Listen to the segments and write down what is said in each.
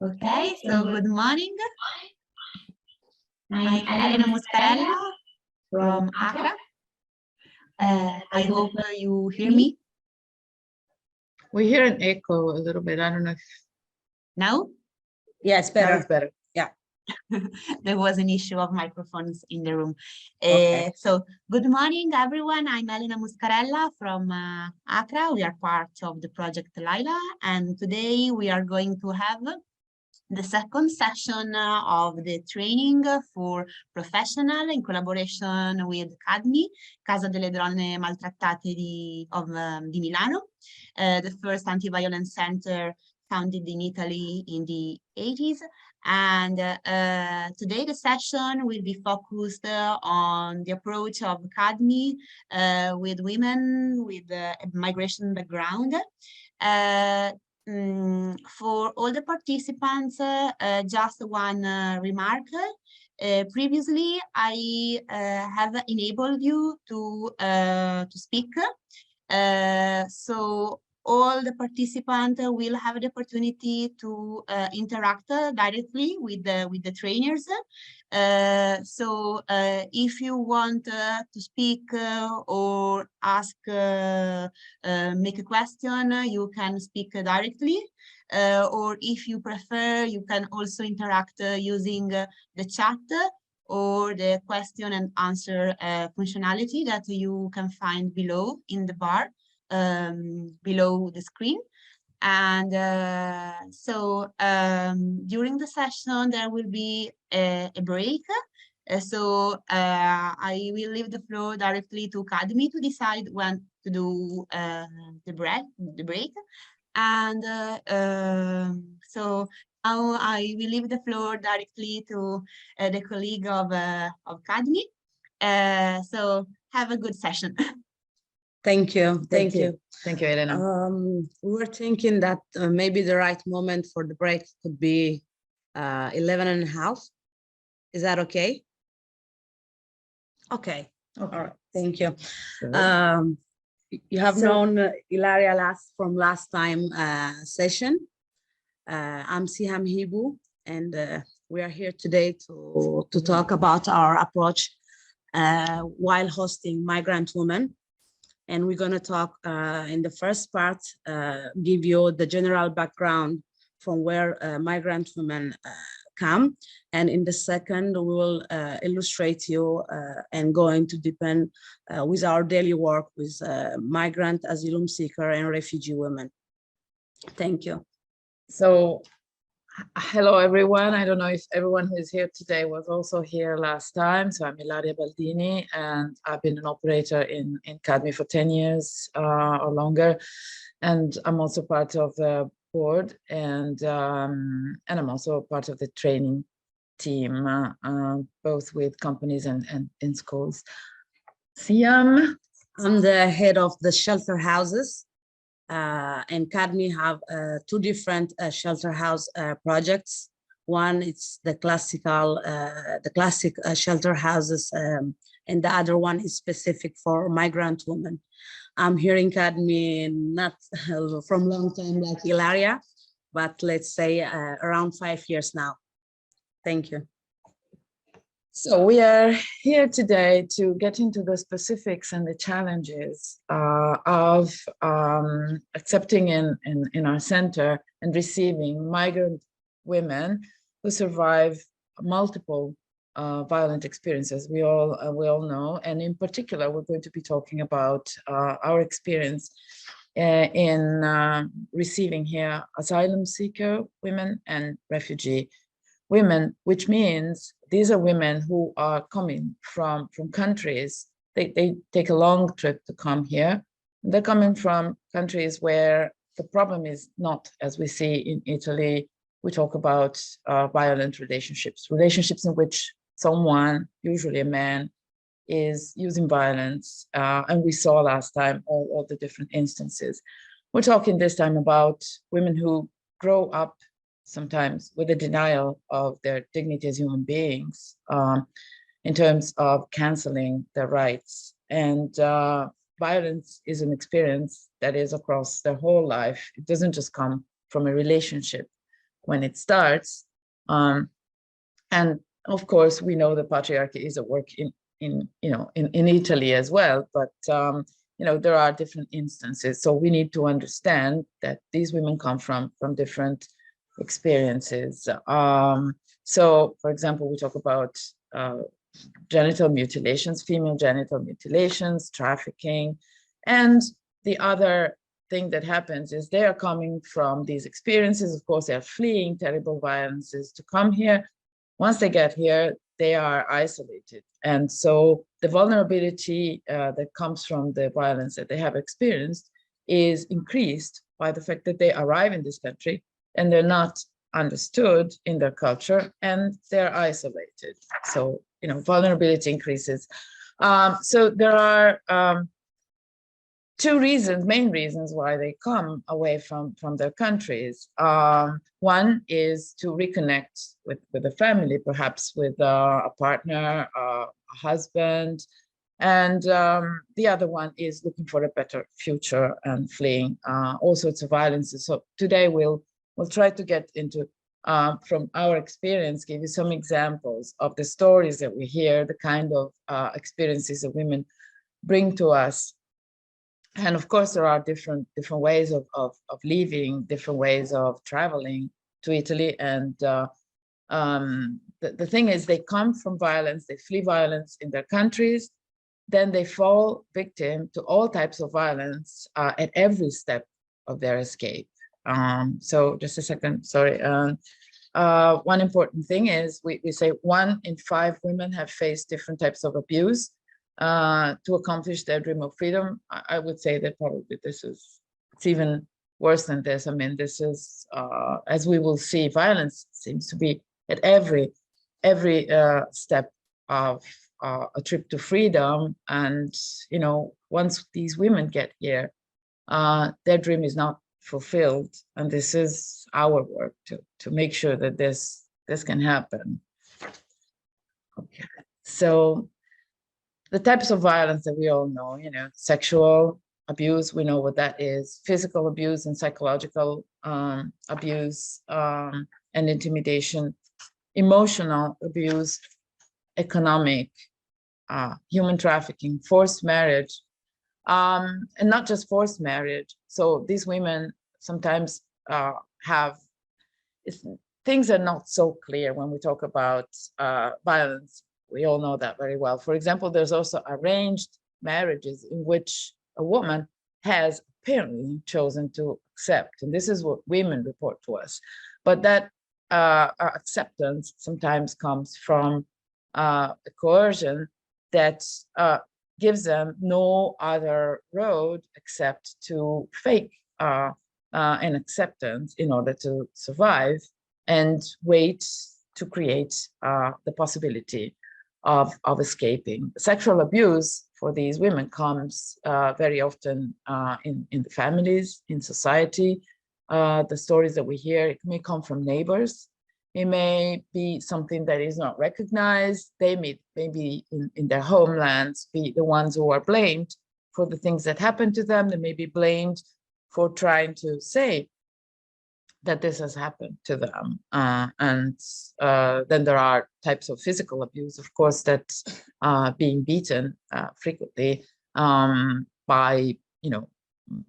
Okay, so good morning. I'm Elena Muscarella from ACRA. I hope you hear me We hear an echo a little bit. I don't know if now. Yes, now better. it's better. Yeah. There was an issue of microphones in the room. Okay. So good morning, everyone. I'm Elena Muscarella from ACRA. We are part of the project LILA, and today we are going to have the second session of the training for professional in collaboration with CADMI, Casa delle Donne Maltrattate di Milano, the first anti-violence center founded in Italy in the 80s. And today the session will be focused on the approach of CADMI with women with a migration background. For all the participants, just one remark. Previously, I have enabled you to speak. So all the participants will have the opportunity to interact directly with the trainers. So if you want to speak or ask, make a question, you can speak directly. Or if you prefer, you can also interact using the chat or the question and answer functionality that you can find below in the bar. Below the screen. And so during the session, there will be a break. So I will leave the floor directly to CADMI to decide when to do the break. And so now I will leave the floor directly to the colleague of CADMI. So have a good session. Thank you. Thank you. Thank you, Elena. We were thinking that maybe the right moment for the break could be 11:30. Is that okay? Okay. All right. Thank you. You have known Ilaria from last time session. I'm Siham Hibu, and we are here today to talk about our approach while hosting migrant women. And we're going to talk in the first part, give you the general background from where migrant women come. And in the second, we will illustrate you and go into deepen with our daily work with migrant, asylum seeker, and refugee women. Thank you. So, hello, everyone. I don't know if everyone who is here today was also here last time. So I'm Ilaria Baldini, and I've been an operator in CADMI for 10 years or longer. And I'm also part of the board, and I'm also part of the training team, both with companies and in schools. Siam. I'm the head of the shelter houses. And CADMI have two different shelter house projects. One is the classic shelter houses, and the other one is specific for migrant women. I'm here in CADMI not from long time like Ilaria, but let's say around 5 years now. Thank you. So we are here today to get into the specifics and the challenges of accepting in our center and receiving migrant women who survive multiple violent experiences. We all know, and in particular, we're going to be talking about our experience in receiving here asylum seeker women and refugee women, which means these are women who are coming from countries. They take a long trip to come here. They're coming from countries where the problem is not, as we see in Italy, we talk about violent relationships in which someone, usually a man, is using violence. And we saw last time all the different instances. We're talking this time about women who grow up sometimes with a denial of their dignity as human beings in terms of canceling their rights. And violence is an experience that is across their whole life. It doesn't just come from a relationship when it starts. And of course, we know the patriarchy is at work in Italy as well, but there are different instances. So we need to understand that these women come from different experiences. So, for example, we talk about genital mutilations, female genital mutilations, trafficking, and the other thing that happens is they are coming from these experiences. Of course, they are fleeing terrible violences to come here. Once they get here, they are isolated. And so the vulnerability that comes from the violence that they have experienced is increased by the fact that they arrive in this country and they're not understood in their culture and they're isolated. So, vulnerability increases. So there are two main reasons why they come away from their countries. One is to reconnect with a family, perhaps with a partner, a husband, and the other one is looking for a better future and fleeing all sorts of violences. So today we'll try to get into, from our experience, give you some examples of the stories that we hear, the kind of experiences that women bring to us. And of course, there are different ways of leaving, different ways of traveling to Italy. And the thing is, they come from violence, they flee violence in their countries, then they fall victim to all types of violence at every step of their escape. So just a second, sorry. One important thing is we say 1 in 5 women have faced different types of abuse to accomplish their dream of freedom. I would say that probably it's even worse than this. I mean, this is, as we will see, violence seems to be at every step of a trip to freedom. And, once these women get here, their dream is not fulfilled. And this is our work to make sure that this can happen. Okay, so the types of violence that we all know, sexual abuse, we know what that is, physical abuse and psychological abuse and intimidation, emotional abuse, economic, human trafficking, forced marriage, and not just forced marriage. So these women sometimes things are not so clear when we talk about violence. We all know that very well. For example, there's also arranged marriages in which a woman has apparently chosen to accept. And this is what women report to us. But that acceptance sometimes comes from coercion that gives them no other road except to fake an acceptance in order to survive and wait to create the possibility of escaping. Sexual abuse for these women comes very often in the families, in society. The stories that we hear, it may come from neighbors. It may be something that is not recognized. They may be in their homelands, be the ones who are blamed for the things that happen to them. They may be blamed for trying to say that this has happened to them. And then there are types of physical abuse, of course, that being beaten frequently by,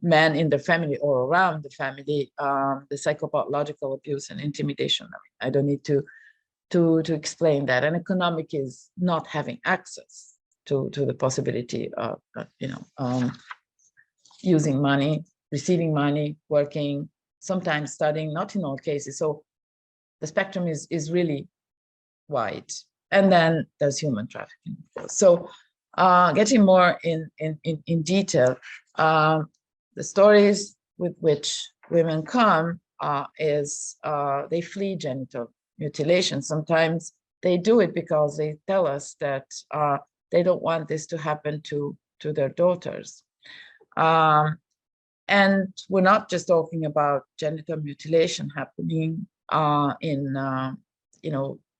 men in the family or around the family, the psychological abuse and intimidation. I don't need to explain that. And economic is not having access to the possibility of, using money, receiving money, working, sometimes studying, not in all cases. So the spectrum is really wide. And then there's human trafficking, of course. So getting more in detail, the stories with which women come is they flee genital mutilation. Sometimes they do it because they tell us that they don't want this to happen to their daughters. And we're not just talking about genital mutilation happening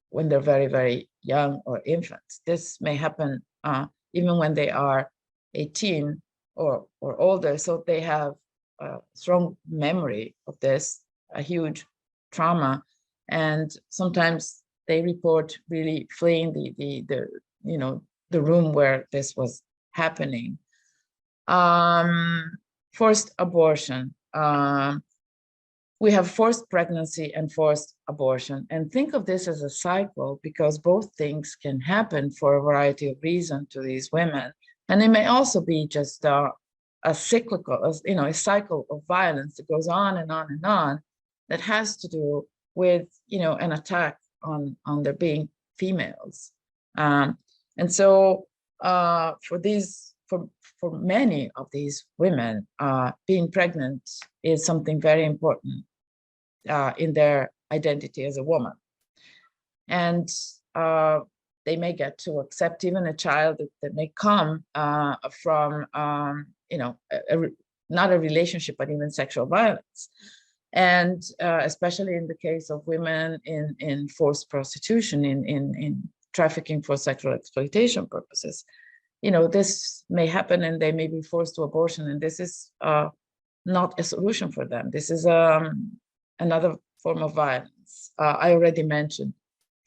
when they're very, very young or infants. This may happen even when they are 18 or older. So they have a strong memory of this, a huge trauma, and sometimes they report really fleeing the room where this was happening. Forced abortion. We have forced pregnancy and forced abortion. And think of this as a cycle, because both things can happen for a variety of reasons to these women. And it may also be just a cyclical, a cycle of violence that goes on and on and on, that has to do with, an attack on their being females. And so for many of these women, being pregnant is something very important in their identity as a woman. And they may get to accept even a child that may come from, not a relationship, but even sexual violence. And especially in the case of women in forced prostitution, in trafficking for sexual exploitation purposes. This may happen and they may be forced to abortion, and this is not a solution for them. This is another form of violence. I already mentioned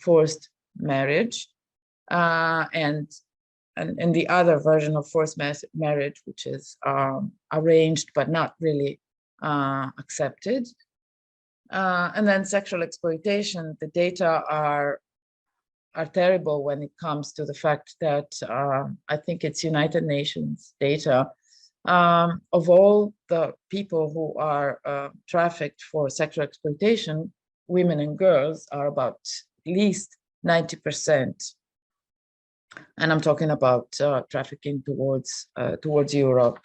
forced marriage, and the other version of forced marriage, which is arranged but not really accepted. And then sexual exploitation. The data are terrible when it comes to the fact that I think it's United Nations data, of all the people who are trafficked for sexual exploitation, women and girls are about at least 90%. And I'm talking about trafficking towards Europe.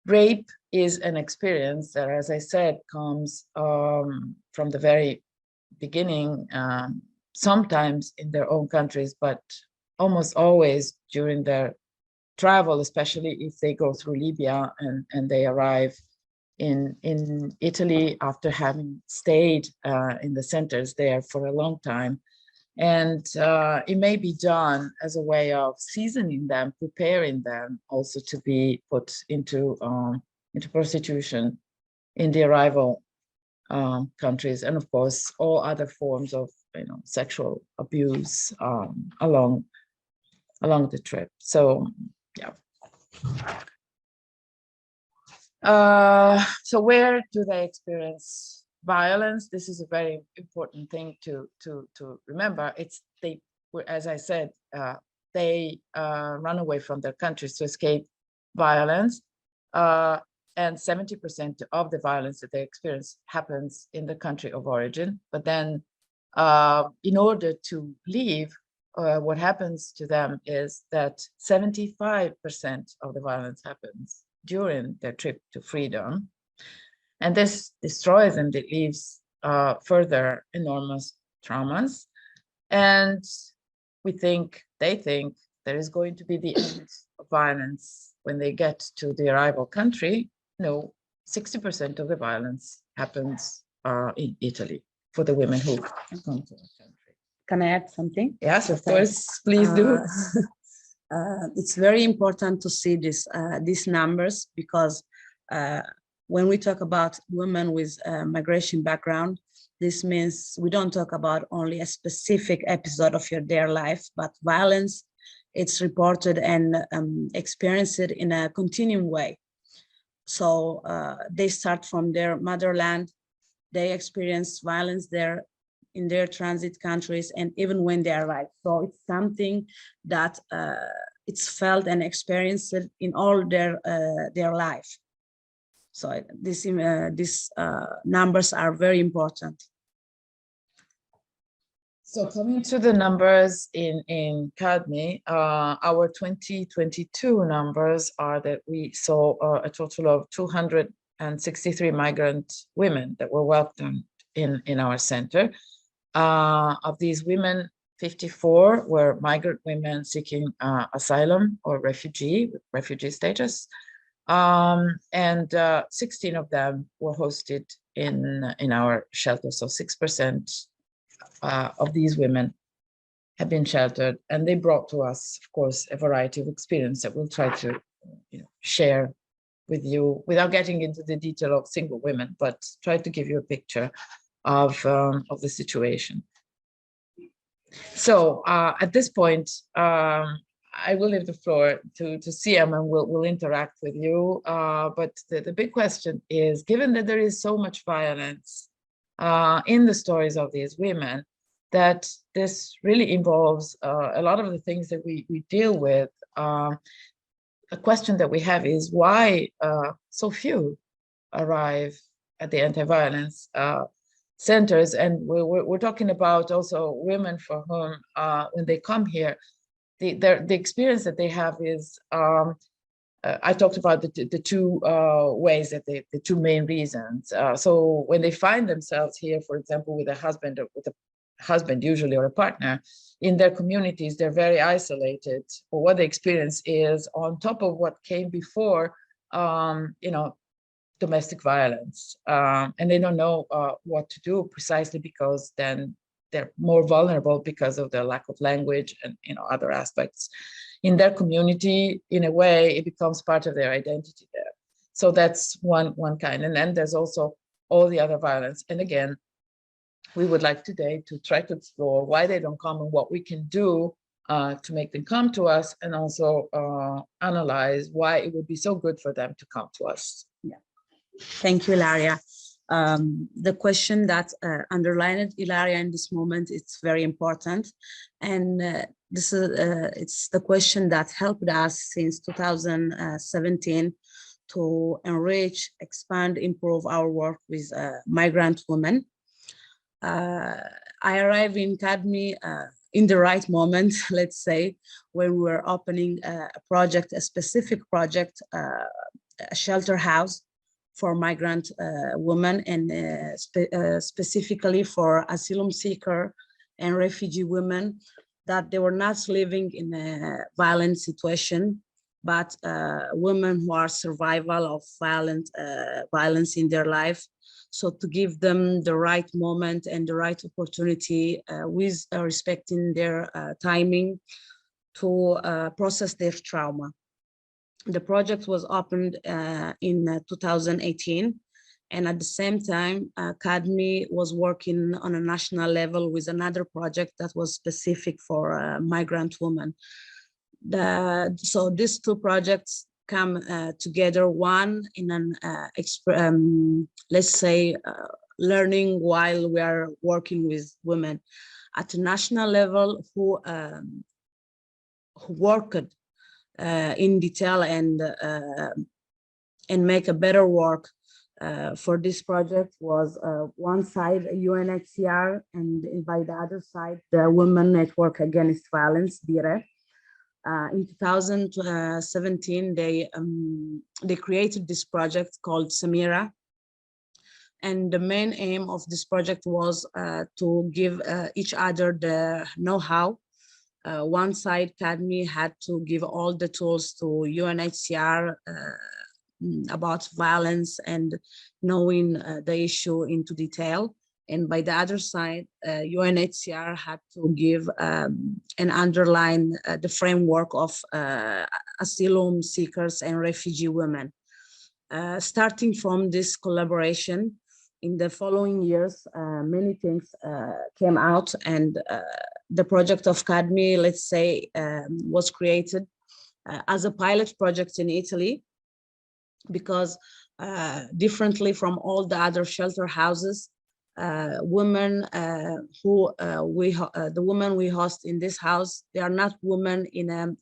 Rape is an experience that, as I said, comes from the very beginning, sometimes in their own countries, but almost always during their travel, especially if they go through Libya and they arrive in Italy after having stayed in the centers there for a long time. And it may be done as a way of seasoning them, preparing them also to be put into prostitution in the arrival countries, and of course all other forms of sexual abuse along the trip. So yeah. So where do they experience violence? This is a very important thing to remember. As I said, they run away from their countries to escape violence, and 70% of the violence that they experience happens in the country of origin. But then, in order to leave, what happens to them is that 75% of the violence happens during their trip to freedom. And this destroys and it leaves further enormous traumas. And they think there is going to be the end of violence when they get to the arrival country. No, 60% of the violence happens in Italy for the women who come to the country. Can I add something? Yes, of course, please do. It's very important to see these numbers, because when we talk about women with migration background, this means we don't talk about only a specific episode of their life, but violence, it's reported and experienced in a continuing way. So they start from their motherland, they experience violence there in their transit countries, and even when they arrive. So it's something that it's felt and experienced in all their life. So these numbers are very important. So coming to the numbers in CADMI, our 2022 numbers are that we saw a total of 263 migrant women that were welcomed in our center. Of these women, 54 were migrant women seeking asylum or refugee status. And 16 of them were hosted in our shelter. So 6% of these women have been sheltered, and they brought to us, of course, a variety of experience that we'll try to share with you without getting into the detail of single women, but try to give you a picture of the situation. So at this point, I will leave the floor to CM, and we'll interact with you. But the big question is, given that there is so much violence in the stories of these women, that this really involves a lot of the things that we deal with. A question that we have is why so few arrive at the anti-violence centers, and we're talking about also women for whom when they come here, the experience that they have is I talked about the two ways, that the two main reasons. So when they find themselves here, for example, with a husband usually, or a partner in their communities, they're very isolated. But what they experience is, on top of what came before, you know, domestic violence, and they don't know what to do, precisely because then they're more vulnerable because of the lack of language and, you know, other aspects in their community. In a way, it becomes part of their identity there. So that's one kind. And then there's also all the other violence. And again, we would like today to try to explore why they don't come and what we can do to make them come to us, and also analyze why it would be so good for them to come to us. Yeah. Thank you, Ilaria. The question that underlined Ilaria in this moment, it's very important. And this is it's the question that helped us since 2017 to enrich, expand, improve our work with migrant women. I arrived in CADMI in the right moment, let's say, when we were opening a project, a specific project, a shelter house for migrant women, and specifically for asylum seeker and refugee women, that they were not living in a violent situation, but women who are survival of violence in their life. So to give them the right moment and the right opportunity with respecting their timing to process their trauma. The project was opened in 2018, and at the same time, CADMI was working on a national level with another project that was specific for migrant women. So these two projects come together, one in an, let's say, learning while we are working with women at a national level who worked in detail and make a better work for this project was one side UNHCR, and by the other side the Women Network Against Violence, delle. In 2017, they created this project called Samira, and the main aim of this project was to give each other the know-how. One side, CADMI had to give all the tools to UNHCR about violence and knowing the issue into detail. And by the other side, UNHCR had to give and underline the framework of asylum seekers and refugee women. Starting from this collaboration, in the following years, many things came out, and the project of CADMI, let's say, was created as a pilot project in Italy, because differently from all the other shelter houses, women the women we host in this house, they are not women in a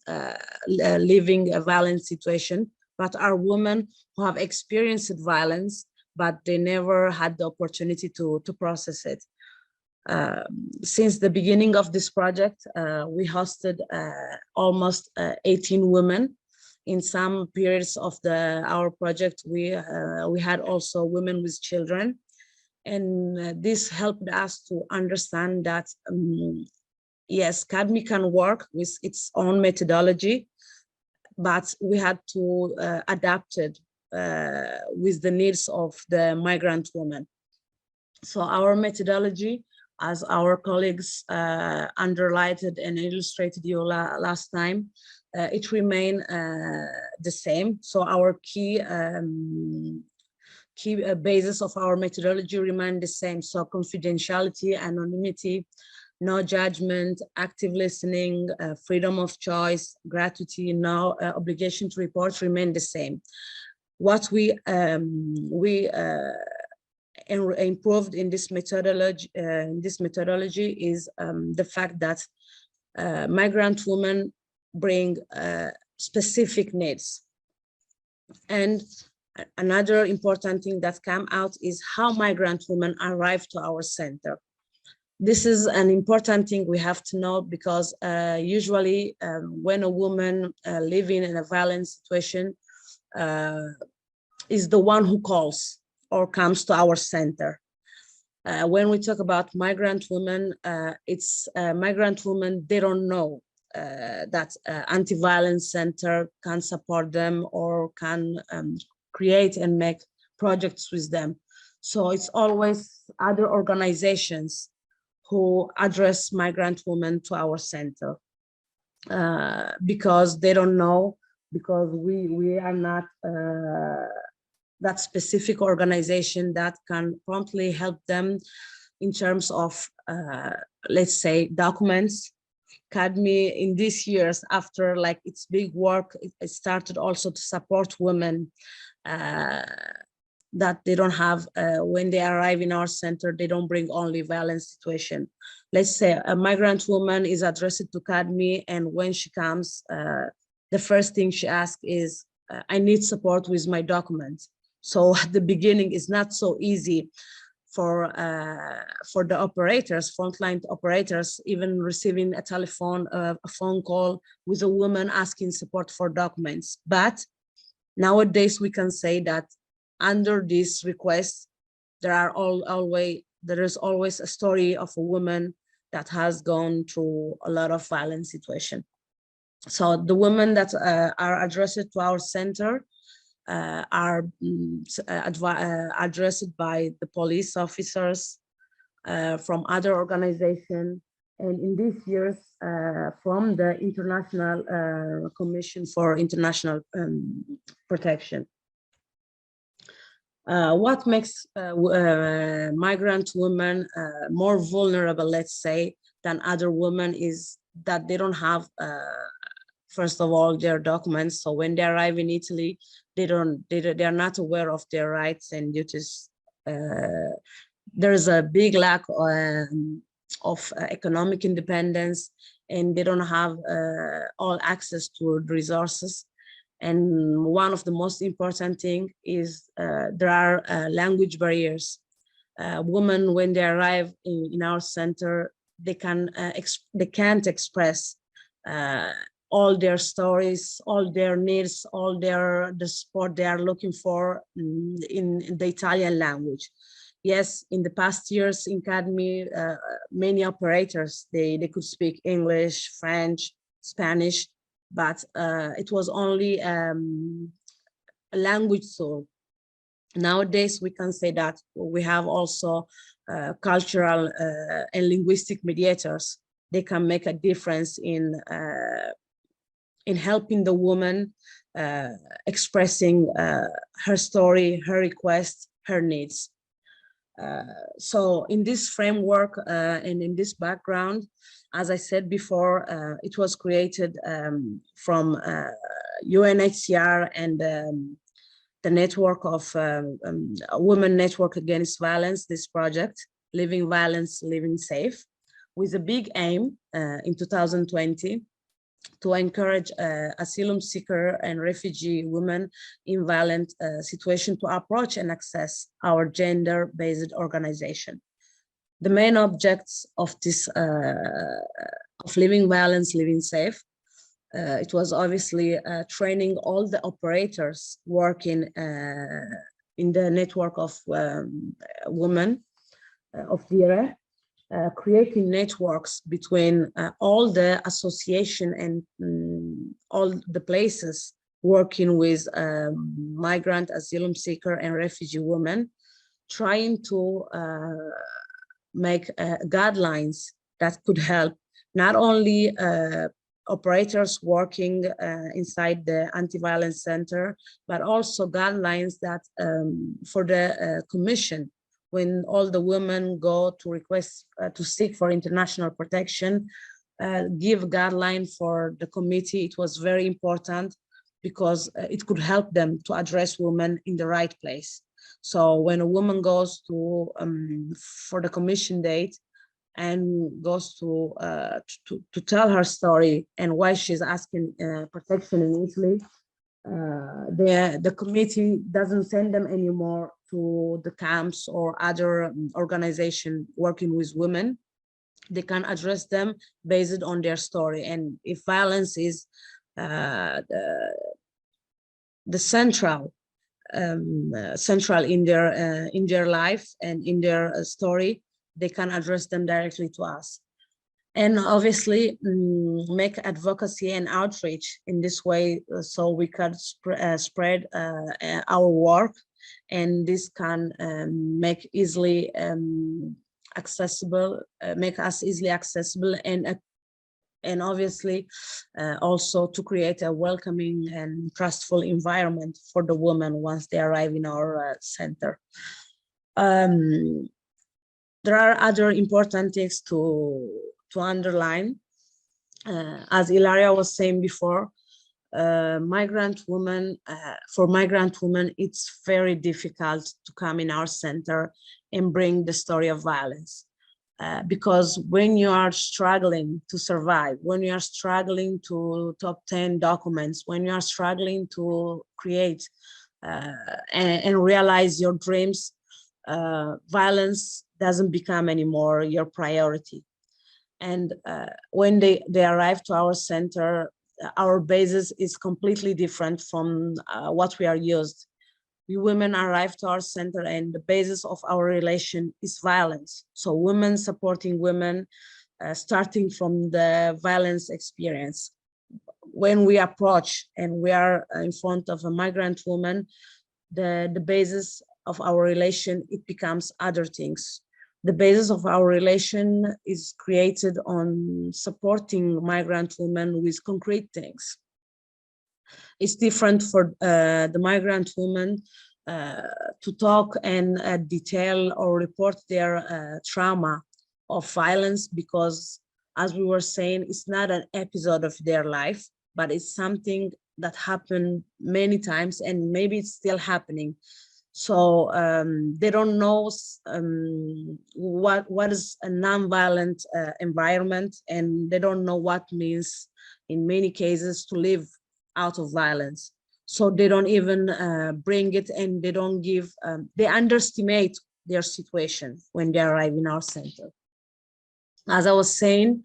living a violent situation, but are women who have experienced violence, but they never had the opportunity to process it. Since the beginning of this project, we hosted almost 18 women. In some periods of our project, we had also women with children. And this helped us to understand that, yes, CADMI can work with its own methodology, but we had to adapt it with the needs of the migrant women. So our methodology as our colleagues underlined and illustrated you last time, it remains the same. So our key basis of our methodology remain the same. So confidentiality, anonymity, no judgment, active listening, freedom of choice, gratuity, no obligation to report remain the same. What we improved in this methodology is the fact that migrant women bring specific needs. And another important thing that came out is how migrant women arrive to our center. This is an important thing we have to know, because usually when a woman living in a violent situation is the one who calls or comes to our center. When we talk about migrant women, it's migrant women, they don't know that anti-violence center can support them or can create and make projects with them. So it's always other organizations who address migrant women to our center because they don't know, because we are not that specific organization that can promptly help them in terms of, let's say, documents. CADMI in these years, after like its big work, it started also to support women that they don't have, when they arrive in our center, they don't bring only violence situation. Let's say a migrant woman is addressed to CADMI, and when she comes, the first thing she asks is, I need support with my documents. So at the beginning, it's not so easy for the operators, frontline operators, even receiving a phone call with a woman asking support for documents. But nowadays we can say that under this request, there is always a story of a woman that has gone through a lot of violent situation. So the women that are addressed to our center are addressed by the police officers from other organizations, and in these years from the International Commission for International Protection. What makes migrant women more vulnerable, let's say, than other women is that they don't have, first of all, their documents. So when they arrive in Italy, they are not aware of their rights and duties. There's a big lack of economic independence, and they don't have all access to resources. And one of the most important thing is there are language barriers. Women, when they arrive in our center, they can't express all their stories, all their needs, all the support they are looking for in the Italian language. Yes, in the past years in CADMI, many operators, they could speak English, French, Spanish, but it was only a language tool. Nowadays, we can say that we have also cultural and linguistic mediators. They can make a difference in helping the woman expressing her story, her request, her needs. So in this framework and in this background, as I said before, it was created from UNHCR and the network of Women Network Against Violence, this project, Living Violence, Living Safe, with a big aim in 2020 to encourage asylum seeker and refugee women in violent situation to approach and access our gender-based organization. The main objects of this, of Living Violence, Living Safe, it was obviously training all the operators working in the network of women of DIRE, creating networks between all the association and all the places working with migrant, asylum seeker, and refugee women, trying to make guidelines that could help not only operators working inside the anti-violence center, but also guidelines that for the commission, when all the women go to request to seek for international protection, give guideline for the committee. It was very important because it could help them to address women in the right place. So when a woman goes to for the commission date and goes to tell her story and why she's asking protection in Italy, the committee doesn't send them anymore to the camps or other organization working with women. They can address them based on their story. And if violence is the central in their life and in their story, they can address them directly to us. And obviously make advocacy and outreach in this way, so we can spread our work, and this can make easily accessible, make us easily accessible, and obviously also to create a welcoming and trustful environment for the women once they arrive in our center. There are other important things to underline. As Ilaria was saying before, migrant women, for migrant women, it's very difficult to come in our center and bring the story of violence. Because when you are struggling to survive, when you are struggling to obtain documents, when you are struggling to create and realize your dreams, violence doesn't become anymore your priority. And when they arrive to our center, our basis is completely different from what we are used. We women arrive to our center and the basis of our relation is violence. So women supporting women, starting from the violence experience. When we approach and we are in front of a migrant woman, the basis of our relation, it becomes other things. The basis of our relation is created on supporting migrant women with concrete things. It's different for the migrant women to talk and detail or report their trauma of violence, because as we were saying, it's not an episode of their life, but it's something that happened many times and maybe it's still happening. So they don't know what is a non-violent environment, and they don't know what means in many cases to live out of violence. So they don't even bring it, and they don't give, they underestimate their situation when they arrive in our center. As I was saying,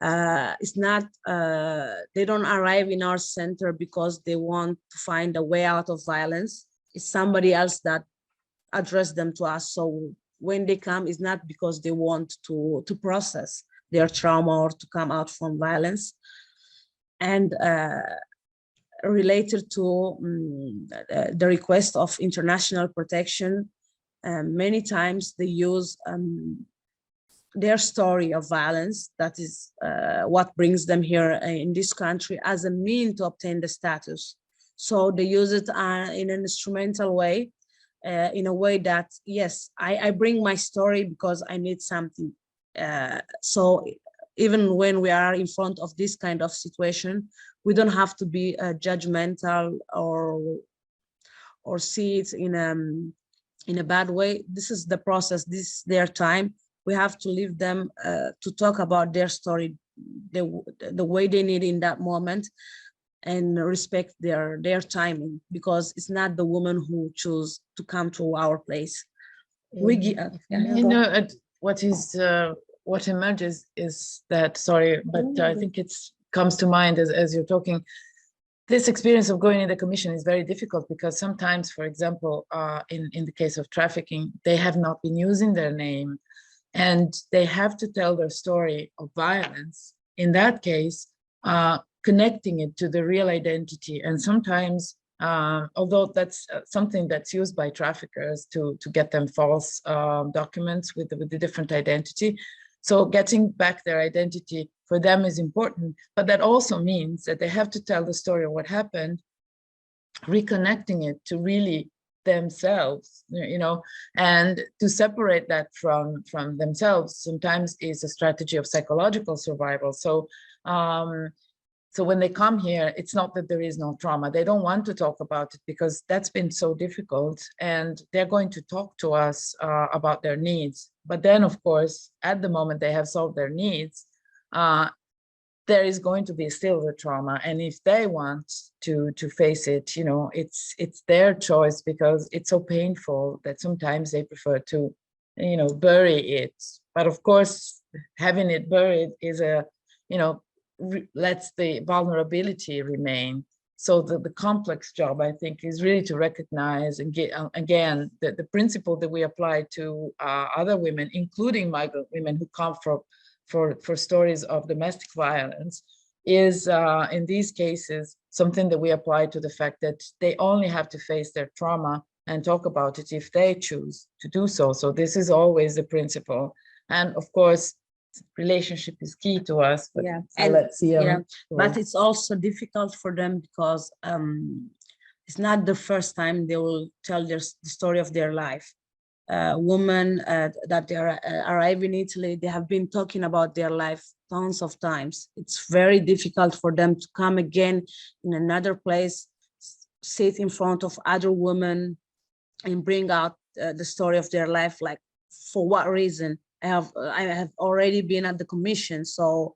it's not, they don't arrive in our center because they want to find a way out of violence. It's somebody else that address them to us. So when they come, it's not because they want to process their trauma or to come out from violence. And related to the request of international protection, many times they use their story of violence, that is what brings them here in this country, as a means to obtain the status. So they use it in an instrumental way, in a way that, yes, I bring my story because I need something. So even when we are in front of this kind of situation, we don't have to be judgmental or see it in a bad way. This is the process, this is their time. We have to leave them to talk about their story the way they need in that moment, and respect their timing, because it's not the woman who choose to come to our place. What emerges is that, sorry, but I think it comes to mind as you're talking, this experience of going in the commission is very difficult, because sometimes, for example, in the case of trafficking, they have not been using their name and they have to tell their story of violence. In that case, connecting it to the real identity. And sometimes Although that's something that's used by traffickers to get them false documents with the different identity. So getting back their identity for them is important, but that also means that they have to tell the story of what happened, reconnecting it to really themselves, you know, and to separate that from themselves sometimes is a strategy of psychological survival. So so when they come here, it's not that there is no trauma. They don't want to talk about it because that's been so difficult, and they're going to talk to us about their needs. But then, of course, at the moment they have solved their needs, there is going to be still the trauma. And if they want to face it, you know, it's their choice, because it's so painful that sometimes they prefer to, you know, bury it. But of course, having it buried is a, you know, lets the vulnerability remain. So the complex job, I think, is really to recognize and get, again, the principle that we apply to other women, including migrant women who come for stories of domestic violence, is in these cases something that we apply to the fact that they only have to face their trauma and talk about it if they choose to do so. So this is always the principle. And of course, relationship is key to us. But yeah, so and let's see. yeah, but it's also difficult for them because it's not the first time they will tell the story of their life. Women that they arrive in Italy, they have been talking about their life tons of times. It's very difficult for them to come again in another place, sit in front of other women and bring out the story of their life. Like, for what reason? I have already been at the commission, so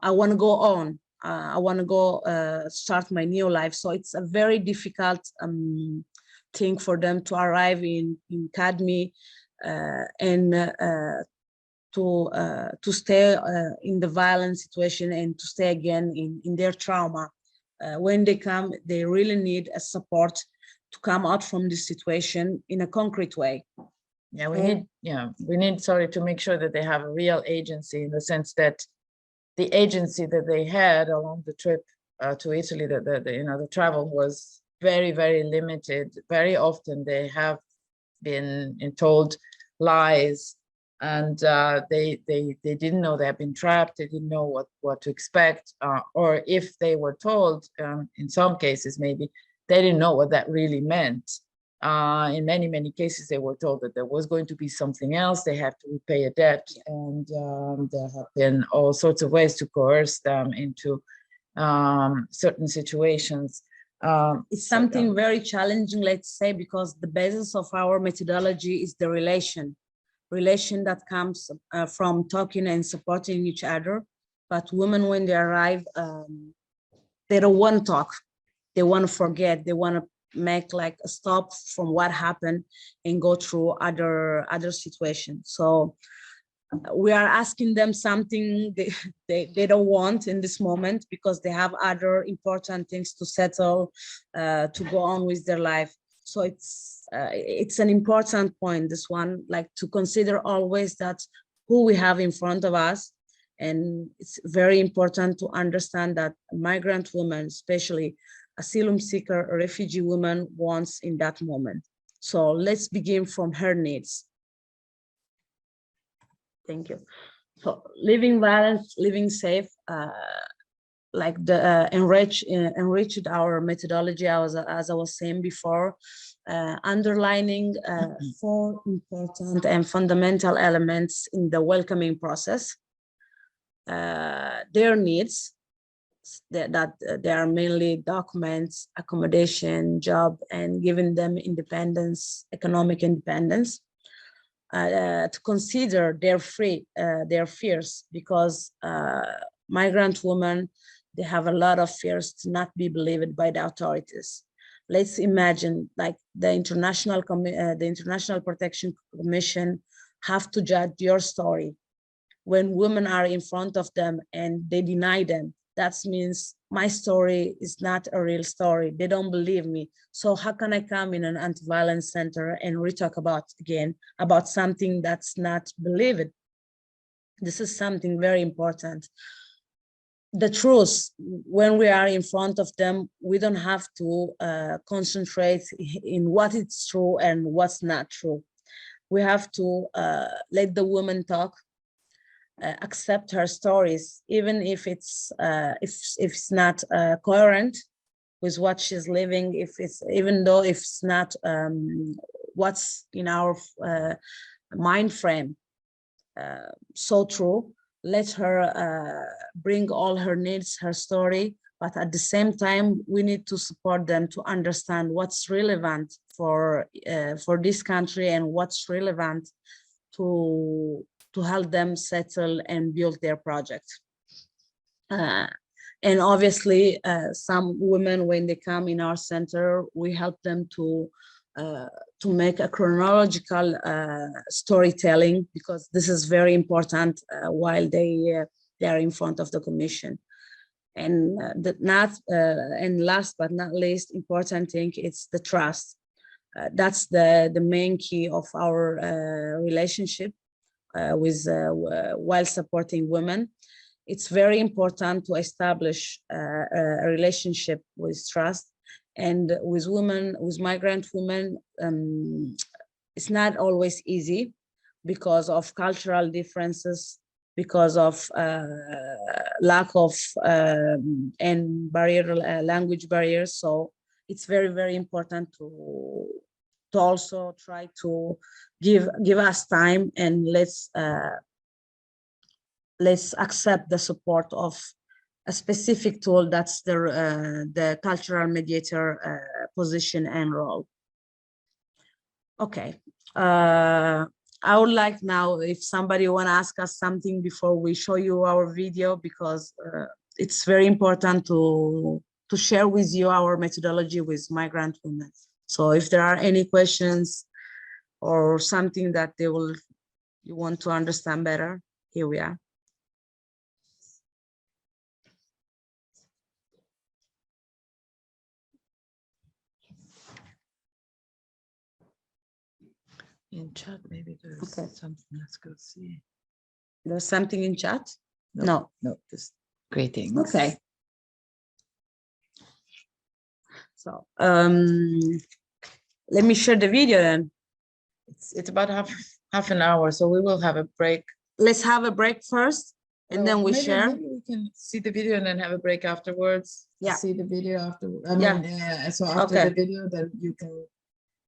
I want to go on. I want to go start my new life. So it's a very difficult thing for them to arrive in CADMI and to stay in the violent situation and to stay again in their trauma. When they come, they really need a support to come out from this situation in a concrete way. Yeah, we need, sorry, to make sure that they have a real agency, in the sense that the agency that they had along the trip to Italy, the travel was very, very limited. Very often they have been told lies, and they didn't know they had been trapped. They didn't know what to expect, or if they were told, in some cases maybe, they didn't know what that really meant. In many, many cases, they were told that there was going to be something else. They had to repay a debt, and there have been all sorts of ways to coerce them into certain situations. It's something very challenging, let's say, because the basis of our methodology is the relation that comes from talking and supporting each other. But women, when they arrive, they don't want to talk. They want to forget. They want to make like a stop from what happened and go through other situations. So we are asking them something they don't want in this moment, because they have other important things to settle, to go on with their life. So it's an important point, this one, like to consider always that who we have in front of us. And it's very important to understand that migrant women, especially asylum seeker, refugee woman, wants in that moment. So let's begin from her needs. Thank you. So living violence, living safe, like the enriched our methodology, as I was saying before, underlining 4 important and fundamental elements in the welcoming process. Their needs, that they are mainly documents, accommodation, job, and giving them independence, economic independence. To consider their fears, because migrant women, they have a lot of fears to not be believed by the authorities. Let's imagine, like the International Protection Commission have to judge your story. When women are in front of them and they deny them, that means my story is not a real story. They don't believe me. So how can I come in an anti-violence center and we talk about something that's not believed? This is something very important. the truth, when we are in front of them, we don't have to concentrate in what is true and what's not true. We have to let the woman talk, accept her stories, even if it's not coherent with what she's living, even though if it's not what's in our mind frame. So true. Let her bring all her needs, her story, but at the same time, we need to support them to understand what's relevant for this country and what's relevant to help them settle and build their project. And obviously, some women, when they come in our center, we help them to make a chronological storytelling, because this is very important while they are in front of the commission. And and last but not least important thing, it's the trust. That's the main key of our relationship with while supporting women. It's very important to establish a relationship with trust. And with women, with migrant women, it's not always easy because of cultural differences, because of lack of and language barriers. So it's very, very important to also try to give us time, and let's accept the support of a specific tool, that's the cultural mediator position and role. Okay, I would like now if somebody want to ask us something before we show you our video, because it's very important to share with you our methodology with migrant women. So if there are any questions or something that you want to understand better, here we are. In chat, maybe there's something. Let's go see. There's something in chat? No, just greetings. Okay. So let me share the video then. It's about half an hour, so we will have a break. Let's have a break first, and then we share. Maybe we can see the video and then have a break afterwards. Yeah. See the video afterwards. So after Okay. the video, then you can,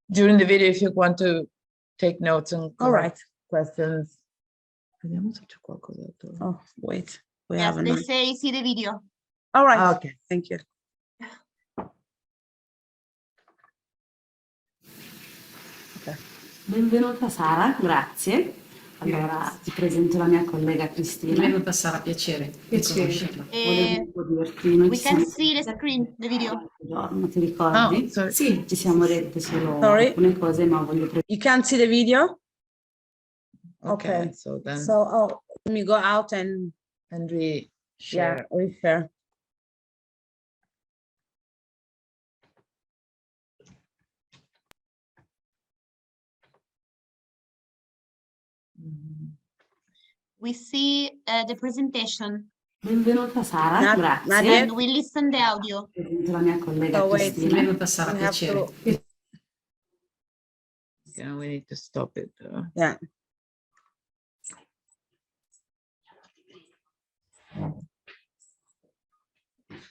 during the video, if you want to take notes and questions. Oh, wait. We Yes, have they another. say see the video. All right. Okay. Thank you. Benvenuta Sara, grazie. Allora ti presento la mia collega Cristina. Benvenuta Sara, piacere di conoscerla. Volevo dirti, noi We ci can siamo see the screen, the video. giorno, ti ricordi? Oh, sorry. Sì, ci siamo dette solo Sorry. alcune cose, ma voglio You can't see the video? Okay. So then, let me go out and we share. we share. We see the presentation Benvenuta Sara, grazie. Nadia? and we listen the audio. Presento la mia collega Oh, wait. Cristina. Benvenuta Sara, We have piacere. to- Yeah, we need to stop it. Yeah.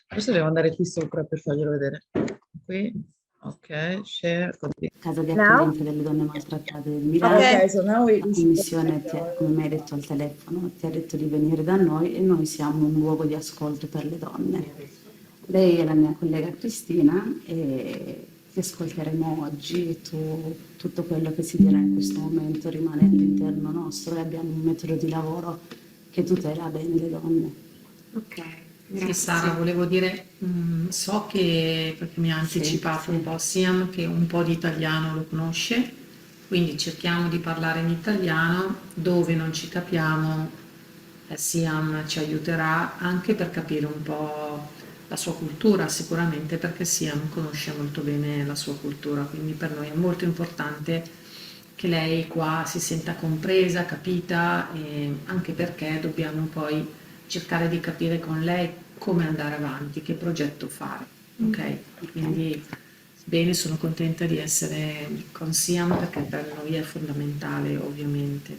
Forse devo andare qui sopra per farglielo vedere. Qui, ok, share. Casa di Now? Accoglienza delle Donne Maltrattate Milano. Okay. So now we La commissione, come mi hai detto al telefono, ti ha detto di venire da noi, e noi siamo un luogo di ascolto per le donne. Lei è la mia collega Cristina e ti ascolteremo oggi, e tutto quello che si dirà in questo momento rimane all'interno nostro, e abbiamo un metodo di lavoro che tutela bene le donne. Ok, sì, Sara, volevo dire, so che, perché mi ha anticipato un po' Siam, che un po' di italiano lo conosce, quindi cerchiamo di parlare in italiano. Dove non ci capiamo, Siam ci aiuterà anche per capire un po' la sua cultura, sicuramente, perché Siam conosce molto bene la sua cultura, quindi per noi è molto importante che lei qua si senta compresa, capita, e anche perché dobbiamo poi cercare di capire con lei come andare avanti, che progetto fare. Ok? Quindi bene, sono contenta di essere con Siam perché per noi è fondamentale ovviamente.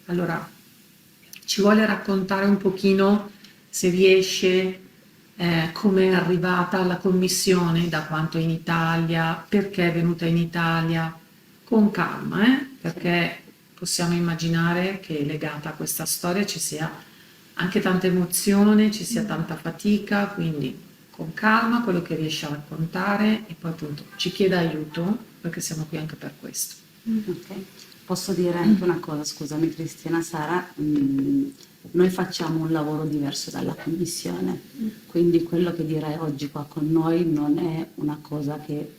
Allora, ci vuole raccontare un pochino, se riesce, come è arrivata alla commissione, da quanto è in Italia, perché è venuta in Italia, con calma, perché possiamo immaginare che legata a questa storia ci sia anche tanta emozione, ci sia tanta fatica, quindi con calma quello che riesce a raccontare e poi appunto ci chieda aiuto perché siamo qui anche per questo. Ok. Posso dire anche una cosa, scusami Cristina, Sara, noi facciamo un lavoro diverso dalla Commissione, quindi quello che direi oggi qua con noi non è una cosa che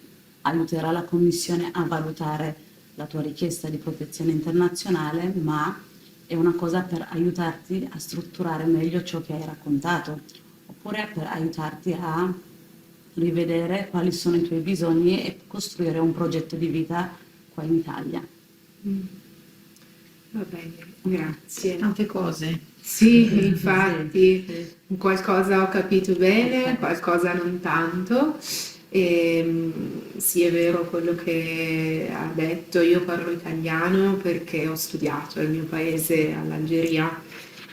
aiuterà la Commissione a valutare la tua richiesta di protezione internazionale, ma è una cosa per aiutarti a strutturare meglio ciò che hai raccontato, oppure per aiutarti a rivedere quali sono i tuoi bisogni e costruire un progetto di vita qua in Italia. Va bene, grazie. Tante cose. Sì, infatti, Sì. qualcosa ho capito bene, qualcosa non tanto. Sì, è vero quello che ha detto, io parlo italiano perché ho studiato nel mio paese, all'Algeria,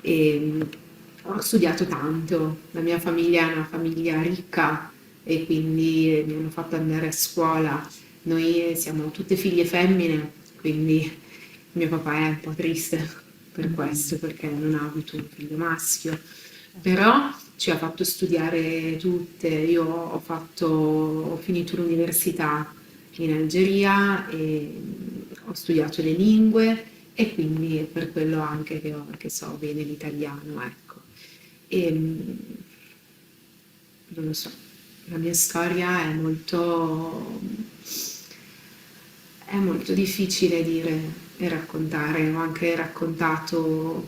e ho studiato tanto. La mia famiglia è una famiglia ricca e quindi mi hanno fatto andare a scuola. Noi siamo tutte figlie femmine, quindi mio papà è un po' triste per questo, perché non ha avuto un figlio maschio, però ci ha fatto studiare tutte. Io ho finito l'università in Algeria e ho studiato le lingue e quindi è per quello anche che so bene l'italiano, ecco. E, non lo so, la mia storia è molto difficile dire e raccontare. Ho anche raccontato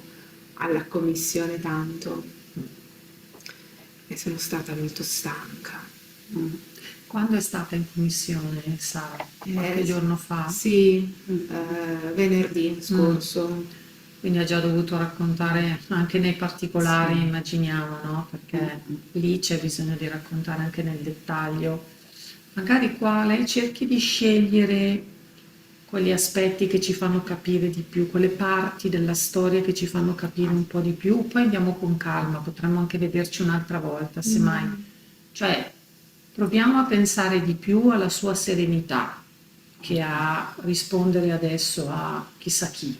alla commissione tanto e sono stata molto stanca. Quando è stata in commissione, Sara? Qualche giorno fa? Sì, venerdì scorso. Quindi ha già dovuto raccontare anche nei particolari, immaginiamo, no? Perché lì c'è bisogno di raccontare anche nel dettaglio. Magari qua lei cerchi di scegliere quegli aspetti che ci fanno capire di più, quelle parti della storia che ci fanno capire un po' di più, poi andiamo con calma, potremmo anche vederci un'altra volta, semmai. Cioè, proviamo a pensare di più alla sua serenità che a rispondere adesso a chissà chi.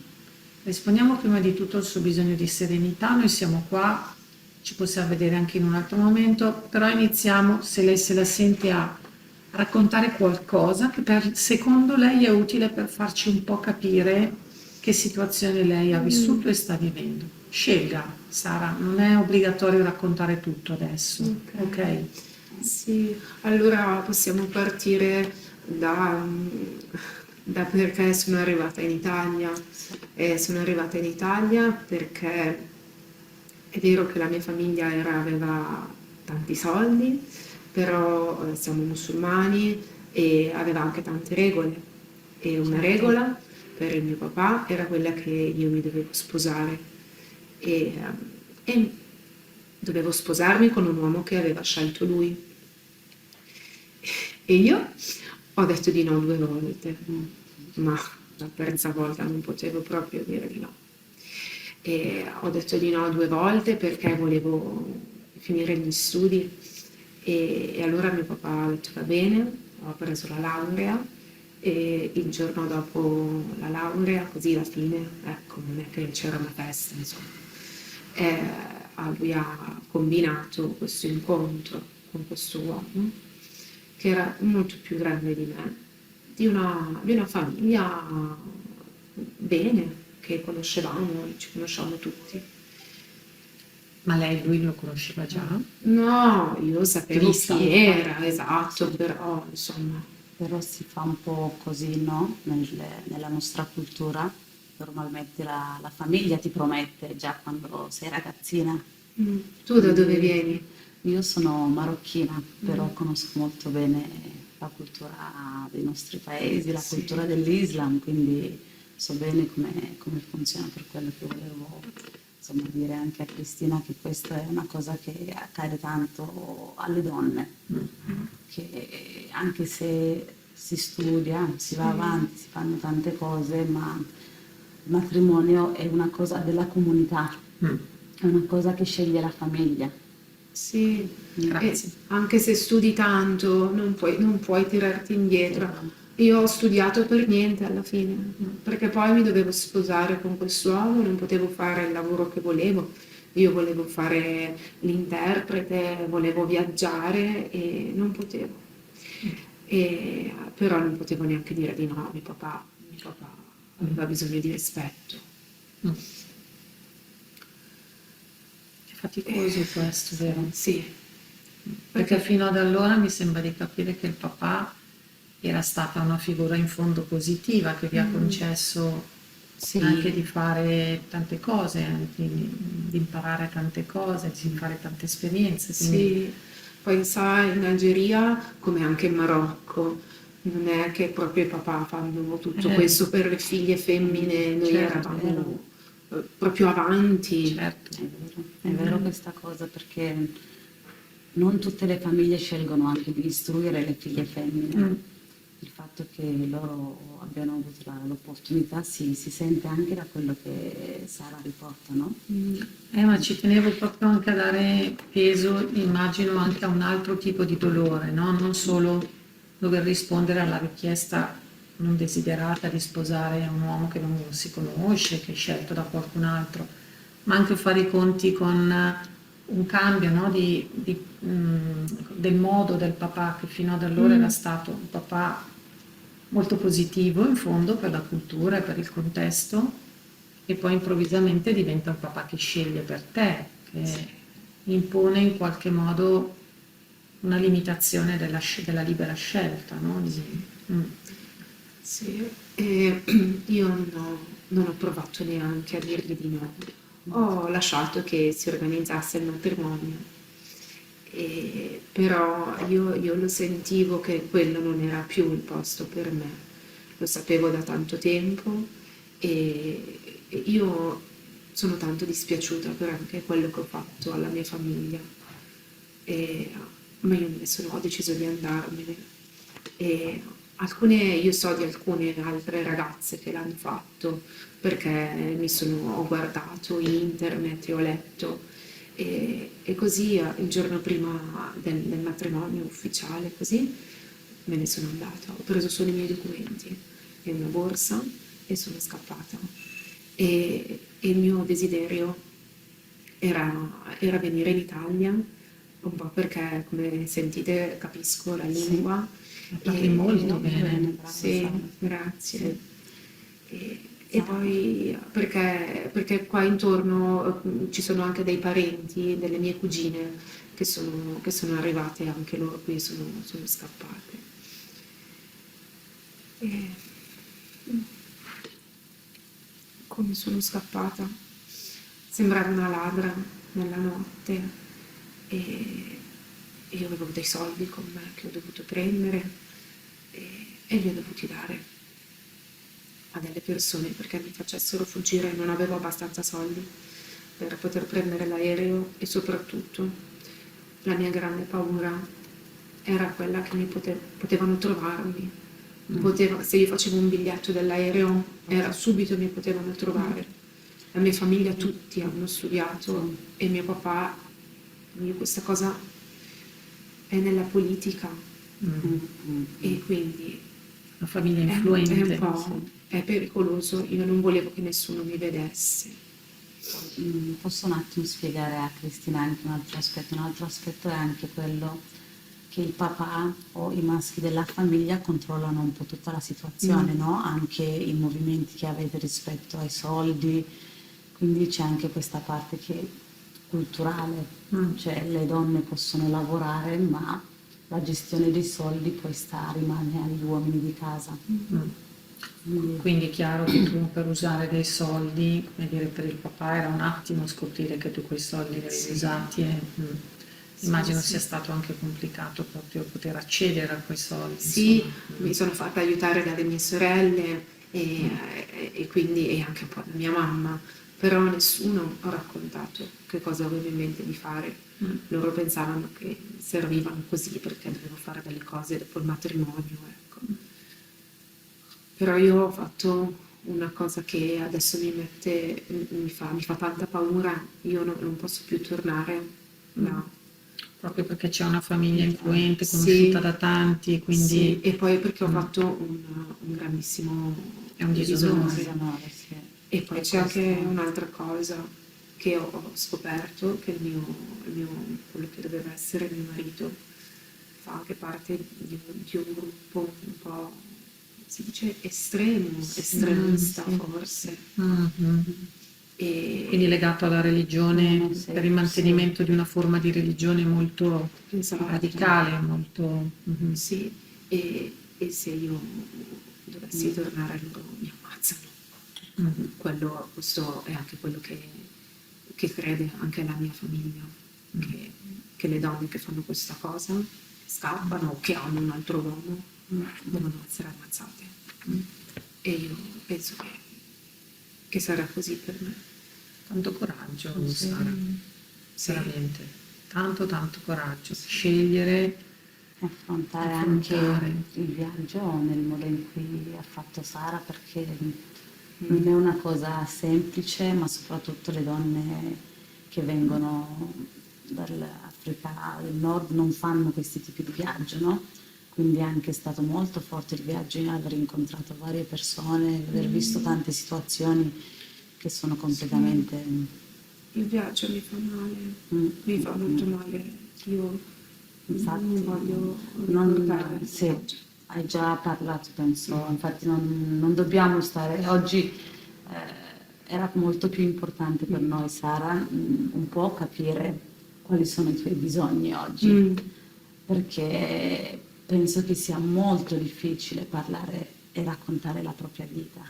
Rispondiamo prima di tutto al suo bisogno di serenità, noi siamo qua, ci possiamo vedere anche in un altro momento, però iniziamo, se lei se la sente, a raccontare qualcosa che secondo lei è utile per farci un po' capire che situazione lei ha vissuto e sta vivendo. Scelga, Sara, non è obbligatorio raccontare tutto adesso, ok? Sì, allora possiamo partire da perché sono arrivata in Italia. Sono arrivata in Italia perché è vero che la mia famiglia aveva tanti soldi, però siamo musulmani e aveva anche tante regole. E una regola per il mio papà era quella che io mi dovevo sposare e dovevo sposarmi con un uomo che aveva scelto lui. E io ho detto di no 2 volte, ma la terza volta non potevo proprio dire di no. E ho detto di no 2 volte perché volevo finire gli studi e allora mio papà ha detto va bene, ho preso la laurea e il giorno dopo la laurea, così alla fine, ecco, non è che c'era una festa, insomma. Lui ha combinato questo incontro con questo uomo che era molto più grande di me, di una famiglia bene, che conoscevamo, ci conosciamo tutti. Ma lui lo conosceva già? No, io sapevo Vista. chi era, esatto, però insomma. Però si fa un po' così, no? Nella nostra cultura, normalmente la famiglia ti promette già quando sei ragazzina. Tu da dove vieni? Io sono marocchina, però conosco molto bene la cultura dei nostri paesi, la cultura dell'Islam, quindi so bene come funziona, per quello che volevo insomma, dire anche a Cristina che questa è una cosa che accade tanto alle donne, che anche se si studia, si va avanti, si fanno tante cose, ma il matrimonio è una cosa della comunità, è una cosa che sceglie la famiglia. Sì, Grazie. e anche se studi tanto non puoi tirarti indietro. Io ho studiato per niente alla fine, perché poi mi dovevo sposare con quest'uomo, non potevo fare il lavoro che volevo. Io volevo fare l'interprete, volevo viaggiare e non potevo. Però non potevo neanche dire di no a mio papà. Mio papà aveva bisogno di rispetto. È faticoso questo, vero? Sì, Perché fino ad allora mi sembra di capire che il papà era stata una figura in fondo positiva che vi ha concesso sì. anche di fare tante cose, di imparare tante cose, di fare tante esperienze. Quindi Sì, poi sai, in Algeria, come anche in Marocco, non è che proprio i papà fanno tutto questo per le figlie femmine, noi certo, eravamo proprio avanti. certo. È vero questa cosa, perché non tutte le famiglie scelgono anche di istruire le figlie femmine. Il fatto che loro abbiano avuto l'opportunità si sente anche da quello che Sara riporta, no? Ma ci tenevo proprio anche a dare peso, immagino, anche a un altro tipo di dolore, no? Non solo dover rispondere alla richiesta non desiderata di sposare un uomo che non si conosce, che è scelto da qualcun altro, ma anche fare i conti con un cambio, no? Del modo del papà, che fino ad allora era stato un papà molto positivo in fondo per la cultura e per il contesto, e poi improvvisamente diventa un papà che sceglie per te, che impone in qualche modo una limitazione della libera scelta, no? Sì, e io non ho provato neanche a dirgli di no. Ho lasciato che si organizzasse il matrimonio. Però io lo sentivo che quello non era più il posto per me, lo sapevo da tanto tempo e io sono tanto dispiaciuta per anche quello che ho fatto alla mia famiglia, ma io ho deciso di andarmene. Io so di alcune altre ragazze che l'hanno fatto perché ho guardato internet e ho letto. E così il giorno prima del matrimonio ufficiale, così me ne sono andata. Ho preso solo i miei documenti e una borsa e sono scappata. E il mio desiderio era venire in Italia, un po' perché, come sentite, capisco la lingua. Parli molto bene. Sì, grazie. E poi perché qua intorno ci sono anche dei parenti, delle mie cugine che sono arrivate anche loro qui, sono scappate. Come sono scappata? Sembrava una ladra nella notte e io avevo dei soldi con me che ho dovuto prendere e li ho dovuti dare a delle persone perché mi facessero fuggire. Non avevo abbastanza soldi per poter prendere l'aereo e soprattutto la mia grande paura era quella che potevano trovarmi. Se io facevo un biglietto dell'aereo subito mi potevano trovare. La mia famiglia tutti hanno studiato e mio papà, questa cosa è nella politica e quindi La famiglia influente. È pericoloso, io non volevo che nessuno mi vedesse. Posso un attimo spiegare a Cristina anche un altro aspetto? Un altro aspetto è anche quello che il papà o i maschi della famiglia controllano un po' tutta la situazione, no? Anche i movimenti che avete rispetto ai soldi, quindi c'è anche questa parte che è culturale, cioè le donne possono lavorare ma la gestione dei soldi poi rimane agli uomini di casa. Quindi è chiaro che tu per usare dei soldi, come dire, per il papà era un attimo scoprire che tu quei soldi li avevi usati e immagino sia stato anche complicato proprio poter accedere a quei soldi. Sì, mi sono fatta aiutare dalle mie sorelle e quindi e anche un po' da mia mamma però nessuno ha raccontato che cosa aveva in mente di fare. Loro pensavano che servivano così perché dovevo fare delle cose dopo il matrimonio, ecco. Però io ho fatto una cosa che adesso mi fa tanta paura, io non posso più tornare là. Proprio perché c'è una famiglia influente, Sì, conosciuta da tanti, quindi sì, e poi perché ho fatto un grandissimo è un disonore. Disonore, sì. E poi Per c'è anche questo- un'altra cosa che ho scoperto, che quello che doveva essere mio marito fa anche parte di un gruppo un po', si dice estremista sì. forse. Mhm. E Quindi legato alla religione, Sì, per il mantenimento di una forma di religione molto esatto. radicale, molto... Sì, e se io dovessi tornare loro mi ammazzano. Questo è anche quello che crede anche la mia famiglia, che le donne che fanno questa cosa, che scappano o che hanno un altro uomo, devono essere ammazzate. E io penso che sarà così per me. Tanto coraggio, Sì. Sara, Sì. veramente, tanto scoraggio, scegliere, affrontare affrontare. anche il viaggio nel modo in cui ha fatto Sara, perché non è una cosa semplice, ma soprattutto le donne che vengono dall'Africa del Nord non fanno questi tipi di viaggio, no? Quindi è anche stato molto forte il viaggio, aver incontrato varie persone, aver visto tante situazioni che sono completamente... Il viaggio mi fa male, mi fa molto male. Io Infatti, non voglio ricordare il sì, viaggio. hai già parlato, penso, infatti non dobbiamo stare, oggi era molto più importante per noi, Sara, un po' capire quali sono i tuoi bisogni oggi, perché penso che sia molto difficile parlare e raccontare la propria vita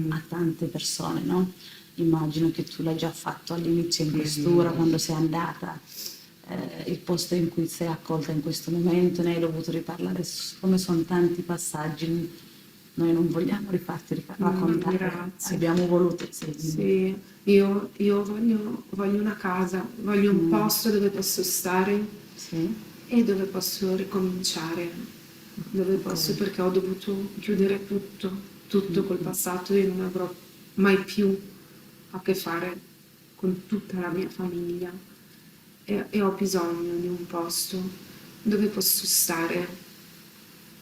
a tante persone, no? Immagino che tu l'hai già fatto all'inizio in questura, quando sei andata, il posto in cui sei accolta in questo momento, ne hai dovuto riparlare, come sono tanti passaggi, noi non vogliamo rifarti raccontare, grazie. abbiamo voluto, Sì, io voglio una casa, voglio un posto dove posso stare sì, e dove posso ricominciare, dove posso, perché ho dovuto chiudere tutto col passato e non avrò mai più a che fare con tutta la mia famiglia e ho bisogno di un posto dove posso stare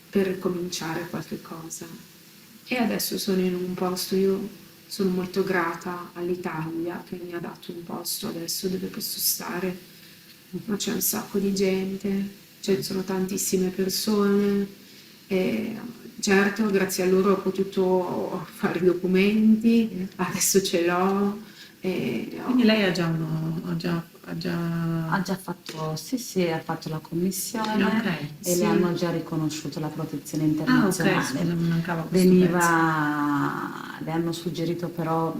per ricominciare qualche cosa. E adesso sono in un posto, io sono molto grata all'Italia che mi ha dato un posto adesso dove posso stare, ma c'è un sacco di gente, ci sono tantissime persone, e certo grazie a loro ho potuto fare i documenti, adesso ce l'ho. Quindi lei ha già ha già fatto, sì, ha fatto la commissione Ok, e sì. le hanno già riconosciuto la protezione ok, internazionale. scusa, mi mancava questo pezzo. Le hanno suggerito però,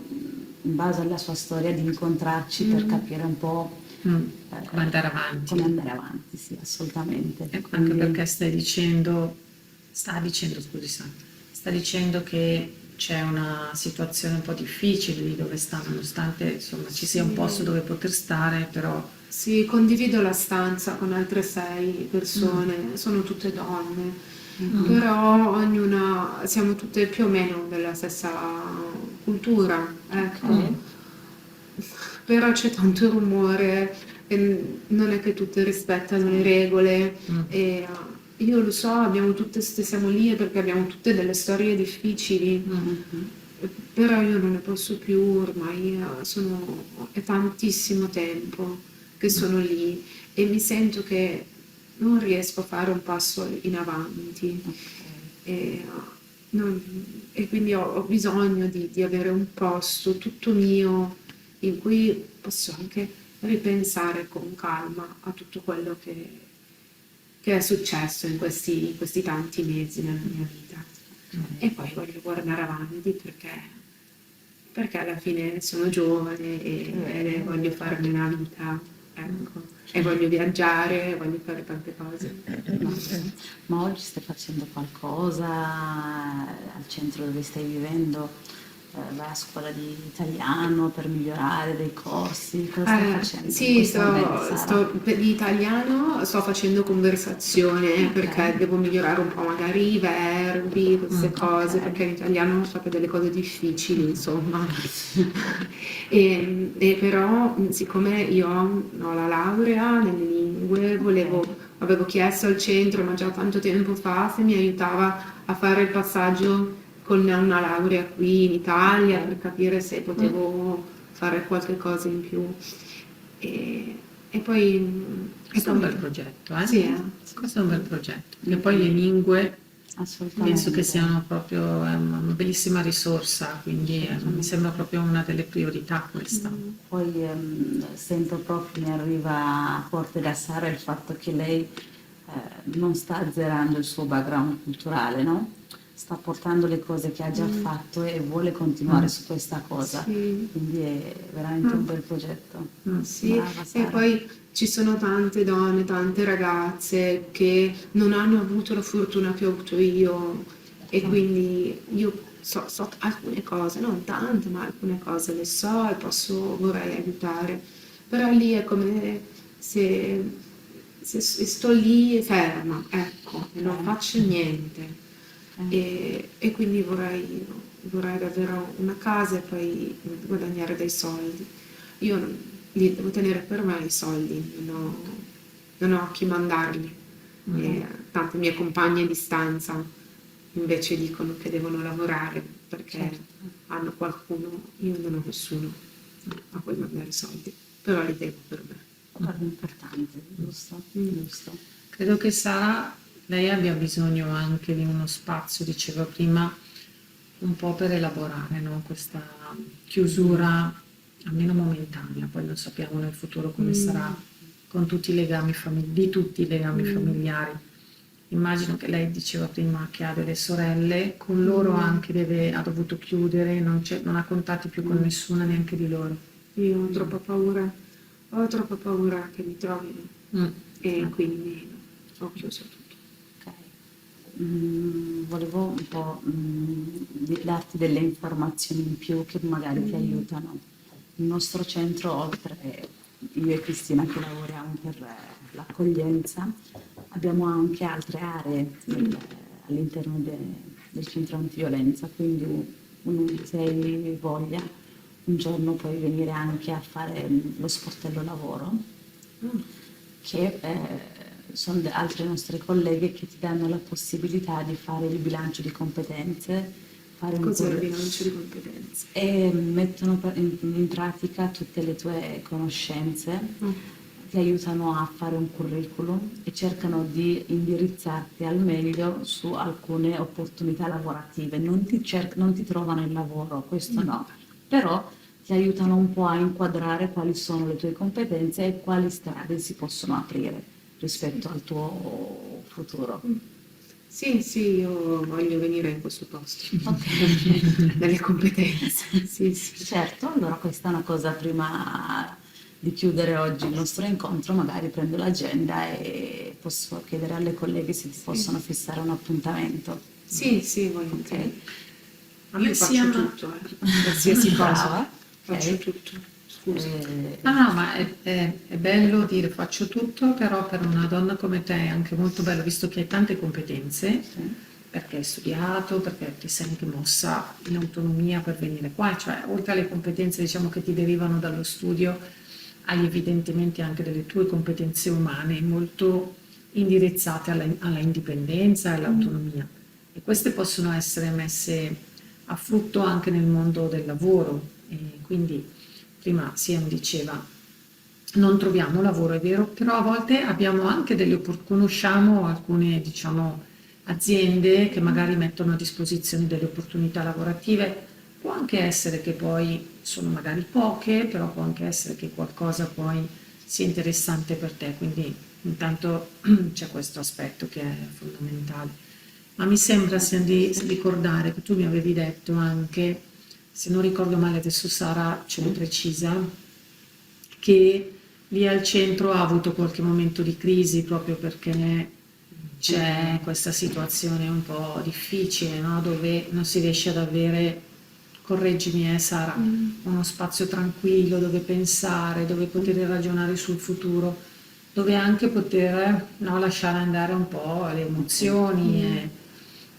in base alla sua storia, di incontrarci per capire un po' Come andare avanti. come andare avanti, sì, assolutamente. Anche Quindi- perché sta dicendo che c'è una situazione un po' difficile lì dove sta, nonostante insomma ci sia un posto dove poter stare, però Sì, condivido la stanza con altre 6 persone, sono tutte donne, però ognuna, siamo tutte più o meno della stessa cultura, ecco. Però c'è tanto rumore, e non è che tutte rispettano le regole, e io lo so, siamo lì perché abbiamo tutte delle storie difficili. Però io non ne posso più ormai, è tantissimo tempo che sono lì e mi sento che non riesco a fare un passo in avanti e, e quindi ho bisogno di avere un posto tutto mio in cui posso anche ripensare con calma a tutto quello che è successo in questi tanti mesi nella mia vita. E poi voglio guardare avanti perché alla fine sono giovane e voglio farmi una vita, ecco, e voglio viaggiare, voglio fare tante cose. Ma oggi stai facendo qualcosa al centro dove stai vivendo vai a scuola di italiano per migliorare dei corsi? Cosa stai facendo? in Sì, questo momento, Sara? per l'italiano sto facendo conversazione perché devo migliorare un po' magari i verbi, queste cose, ok. perché in italiano ho fatto delle cose difficili, insomma. E però, siccome io ho la laurea nelle lingue, avevo chiesto al centro, ma già tanto tempo fa, se mi aiutava a fare il passaggio con una laurea qui in Italia per capire se potevo fare qualche cosa in più. E poi... Questo è un bel progetto, eh? Sì, Questo è un bel progetto. E poi le lingue Assolutamente. penso che siano proprio una bellissima risorsa, quindi mi sembra proprio una delle priorità questa. Poi sento proprio, mi arriva forte da Sara il fatto che lei non sta azzerando il suo background culturale, no? Sta portando le cose che ha già fatto e vuole continuare su questa cosa. Sì. Quindi è veramente un bel progetto. Sì, Brava, e Sara. poi ci sono tante donne, tante ragazze che non hanno avuto la fortuna che ho avuto io e quindi io so alcune cose, non tante, ma alcune cose le so e vorrei aiutare. Però lì è come se sto lì ferma, ecco, e non faccio niente. E quindi vorrei davvero una casa e poi guadagnare dei soldi. Io li devo tenere per me i soldi, non ho a chi mandarli. E tante mie compagne di stanza invece dicono che devono lavorare perché hanno qualcuno, io non ho nessuno a cui mandare soldi, però li tengo per me. È importante, giusto? Giusto. Credo che Sara, lei abbia bisogno anche di uno spazio, diceva prima, un po' per elaborare, no? Questa chiusura, almeno momentanea, poi non sappiamo nel futuro come sarà con tutti i legami di tutti i legami familiari. Immagino che lei diceva prima che ha delle sorelle, con loro anche ha dovuto chiudere, non ha contatti più con nessuna, neanche di loro. Io ho troppa paura che mi trovino e quindi ho chiuso tutto. Ok. Volevo un po' darti delle informazioni in più che magari ti aiutano. Il nostro centro, oltre io e Cristina che lavoriamo per l'accoglienza, abbiamo anche altre aree all'interno del centro antiviolenza, quindi se hai voglia un giorno puoi venire anche a fare lo sportello lavoro, che sono altre nostre colleghe che ti danno la possibilità di fare il bilancio di competenze, fare un Cos'è il bilancio di competenze? e mettono in pratica tutte le tue conoscenze, ti aiutano a fare un curriculum e cercano di indirizzarti al meglio su alcune opportunità lavorative. Non ti trovano il lavoro, questo no, però ti aiutano un po' a inquadrare quali sono le tue competenze e quali strade si possono aprire rispetto al tuo futuro. Sì, io voglio venire in questo posto, Ok. nelle competenze. Sì. Certo, allora questa è una cosa prima di chiudere oggi il nostro incontro, magari prendo l'agenda e posso chiedere alle colleghe se ti possono fissare un appuntamento. Sì, voglio. Ok? Io faccio tutto, qualsiasi cosa. Brava. Faccio Ok. tutto. Scusa. No, ma è bello dire faccio tutto, però per una donna come te è anche molto bello, visto che hai tante competenze, perché hai studiato, perché ti sei anche mossa in autonomia per venire qua, cioè oltre alle competenze diciamo che ti derivano dallo studio, hai evidentemente anche delle tue competenze umane molto indirizzate alla indipendenza e all'autonomia. E queste possono essere messe a frutto anche nel mondo del lavoro. E quindi prima Siam diceva non troviamo lavoro, è vero, però a volte abbiamo anche conosciamo alcune diciamo aziende che magari mettono a disposizione delle opportunità lavorative. Può anche essere che poi sono magari poche, però può anche essere che qualcosa poi sia interessante per te, quindi intanto c'è questo aspetto che è fondamentale. Ma mi sembra di ricordare che tu mi avevi detto anche, se non ricordo male adesso Sara ce lo precisa, che lì al centro ha avuto qualche momento di crisi proprio perché c'è questa situazione un po' difficile, no? Dove non si riesce ad avere correggimi Sara, uno spazio tranquillo dove pensare, dove poter ragionare sul futuro, dove anche poter, no, lasciare andare un po' le emozioni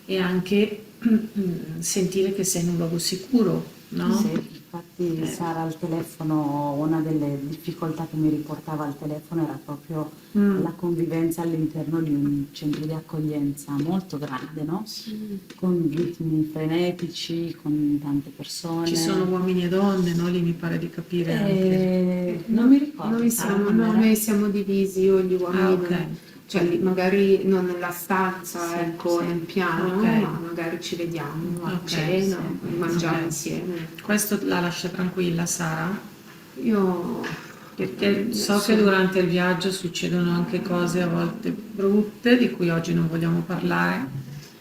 e anche sentire che sei in un luogo sicuro, no? Sì, infatti Sara al telefono, una delle difficoltà che mi riportava al telefono era proprio la convivenza all'interno di un centro di accoglienza molto grande, no? Con ritmi frenetici, con tante persone. Ci sono uomini e donne, no? Lì mi pare di capire anche. Non mi ricordo. Noi siamo divisi, io e gli uomini, ok. cioè lì, magari non nella stanza, Sì, ecco, sì. nel piano, Ok. ma magari ci vediamo a Ok, cena, mangiamo Ok. insieme. Questo la lascia tranquilla, Sara? Io Perché so che durante il viaggio succedono anche cose a volte brutte, di cui oggi non vogliamo parlare,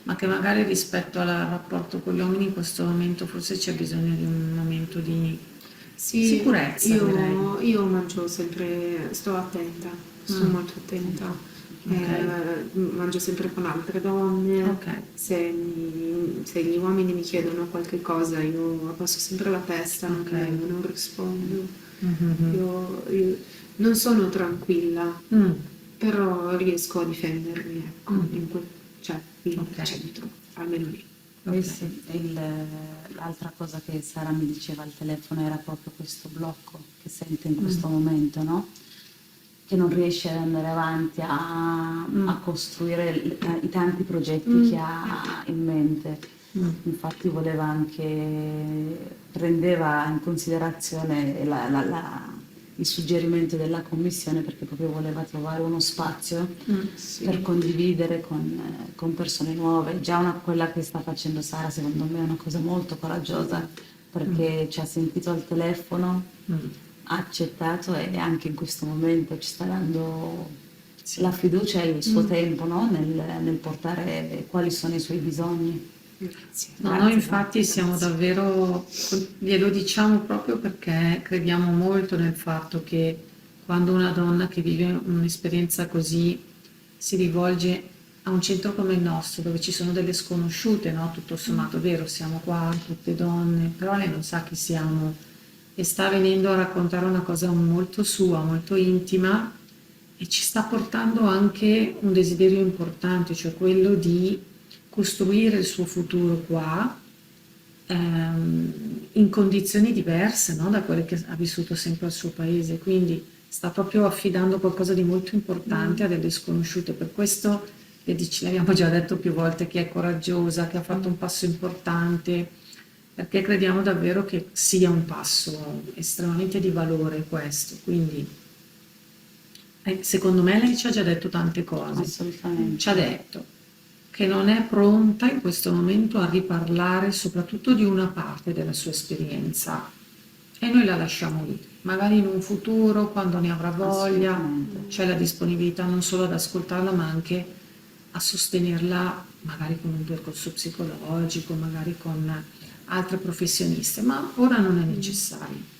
ma che magari rispetto al rapporto con gli uomini in questo momento forse c'è bisogno di un momento di sicurezza, direi. io mangio sempre, sto attenta, sto molto attenta. Mangio sempre con altre donne. Ok. Se gli uomini mi chiedono qualche cosa, io abbasso sempre la testa, Ok. non rispondo. Mhm. Io non sono tranquilla, Mm. però riesco a difendermi, ecco, cioè qui Ok. al centro, almeno lì. Ok. Sì, l'altra cosa che Sara mi diceva al telefono era proprio questo blocco che sente in questo momento, no? Che non riesce ad andare avanti a costruire i tanti progetti che ha in mente. Infatti voleva anche, prendeva in considerazione il suggerimento della commissione perché proprio voleva trovare uno spazio per condividere con persone nuove. Già quella che sta facendo Sara secondo me è una cosa molto coraggiosa perché ci ha sentito al telefono, ha accettato e anche in questo momento ci sta dando la fiducia e il suo tempo, no? nel portare quali sono i suoi bisogni. Grazie. No, Grazie, noi infatti grazie. siamo davvero, glielo diciamo proprio perché crediamo molto nel fatto che quando una donna che vive un'esperienza così si rivolge a un centro come il nostro, dove ci sono delle sconosciute, no? Tutto sommato, vero, siamo qua tutte donne, però lei non sa chi siamo e sta venendo a raccontare una cosa molto sua, molto intima e ci sta portando anche un desiderio importante, cioè quello di costruire il suo futuro qua in condizioni diverse, no? Da quelle che ha vissuto sempre al suo paese, quindi sta proprio affidando qualcosa di molto importante a delle sconosciute. Per questo le abbiamo già detto più volte che è coraggiosa, che ha fatto un passo importante, perché crediamo davvero che sia un passo estremamente di valore questo. Quindi secondo me lei ci ha già detto tante cose. Assolutamente. Ci ha detto che non è pronta in questo momento a riparlare soprattutto di una parte della sua esperienza e noi la lasciamo lì, magari in un futuro quando ne avrà voglia Assolutamente. c'è la disponibilità non solo ad ascoltarla ma anche a sostenerla magari con un percorso psicologico, magari con altre professioniste, ma ora non è necessario.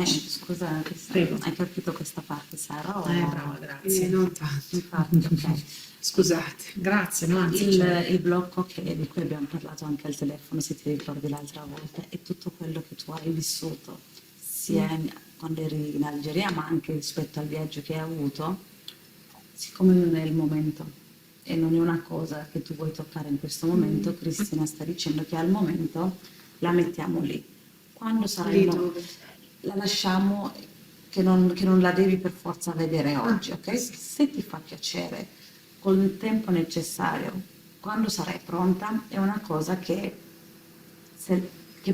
Scusa, Prego. hai capito questa parte, Sara? Brava, grazie. Non tanto. Infatti, ok. Scusate. Grazie, no, anzi, Il blocco di cui abbiamo parlato anche al telefono, se ti ricordi l'altra volta, è tutto quello che tu hai vissuto, sia quando eri in Algeria, ma anche rispetto al viaggio che hai avuto, siccome non è il momento e non è una cosa che tu vuoi toccare in questo momento, Cristina sta dicendo che al momento la mettiamo lì. Quando sarà il momento, la lasciamo che non la devi per forza vedere oggi, ok? Se ti fa piacere, con il tempo necessario, quando sarai pronta, è una cosa che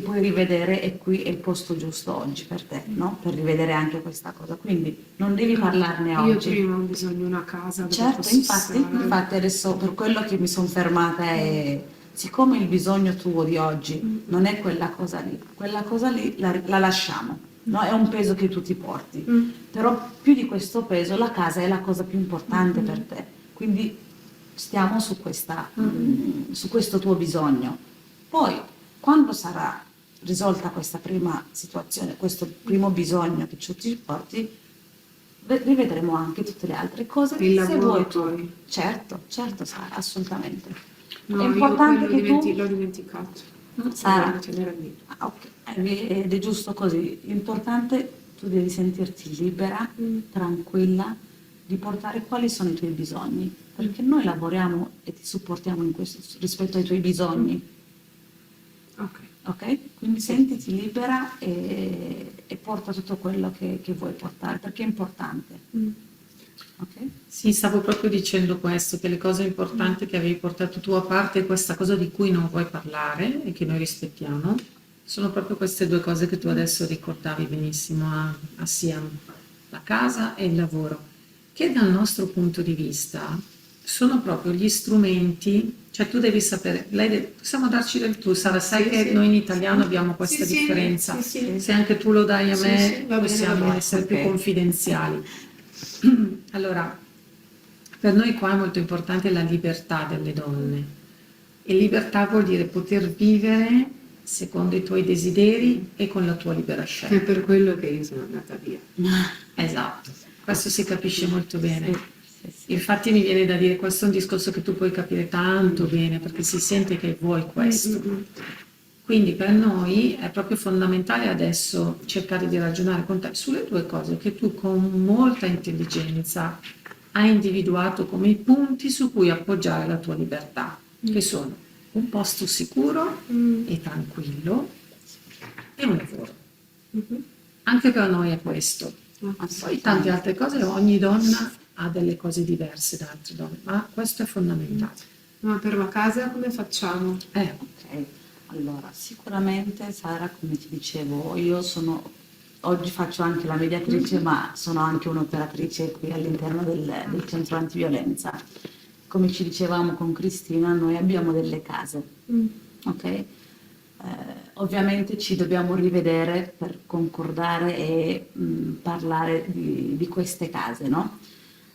puoi rivedere e qui è il posto giusto oggi per te, no? Per rivedere anche questa cosa. Quindi non devi parlarne oggi. Io prima ho bisogno di una casa dove Certo, posso infatti stare. adesso per quello che mi sono fermata è, siccome il bisogno tuo di oggi non è quella cosa lì la lasciamo, no? È un peso che tu ti porti, però più di questo peso la casa è la cosa più importante per te, quindi stiamo su questo tuo bisogno. Poi, quando sarà risolta questa prima situazione, questo primo bisogno che tu ti porti, rivedremo anche tutte le altre cose Il se lavoro vuoi tu. poi. Certo, Sara, assolutamente. No, è importante io che tu l'ho dimenticato. Sara, tenere al dito. ok, ed è giusto così. L'importante, tu devi sentirti libera, tranquilla, di portare quali sono i tuoi bisogni, perché noi lavoriamo e ti supportiamo in questo rispetto ai tuoi bisogni, Ok. ok? Quindi sentiti libera e porta tutto quello che vuoi portare, perché è importante, ok? Sì, stavo proprio dicendo questo, che le cose importanti che avevi portato tu, a parte questa cosa di cui non vuoi parlare e che noi rispettiamo, sono proprio queste due cose che tu adesso ricordavi benissimo a Siam, la casa e il lavoro, che dal nostro punto di vista sono proprio gli strumenti, cioè tu devi sapere, possiamo darci del tu, Sara, sai Sì, che sì. noi in italiano abbiamo questa Sì, sì, differenza, sì, sì. se anche tu lo dai a Sì, me sì, va bene, possiamo va bene. essere più Ok. confidenziali. Allora, per noi qua è molto importante la libertà delle donne e libertà vuol dire poter vivere secondo i tuoi desideri e con la tua libera È scelta. per quello che io sono andata via. Esatto, questo si capisce molto bene. Sì, sì. Infatti mi viene da dire, questo è un discorso che tu puoi capire tanto bene perché si sente che vuoi questo. Quindi per noi è proprio fondamentale adesso cercare di ragionare con te sulle due cose che tu con molta intelligenza hai individuato come i punti su cui appoggiare la tua libertà, che sono un posto sicuro e tranquillo e un lavoro. Anche per noi è questo. Poi tante altre cose, ogni donna ha delle cose diverse da altre donne, ma questo è fondamentale. Ma per la casa come facciamo? Ok, allora sicuramente Sara, come ti dicevo, oggi faccio anche la mediatrice, ma sono anche un'operatrice qui all'interno del centro antiviolenza. Come ci dicevamo con Cristina, noi abbiamo delle case, ok? Ovviamente ci dobbiamo rivedere per concordare e parlare di queste case, no?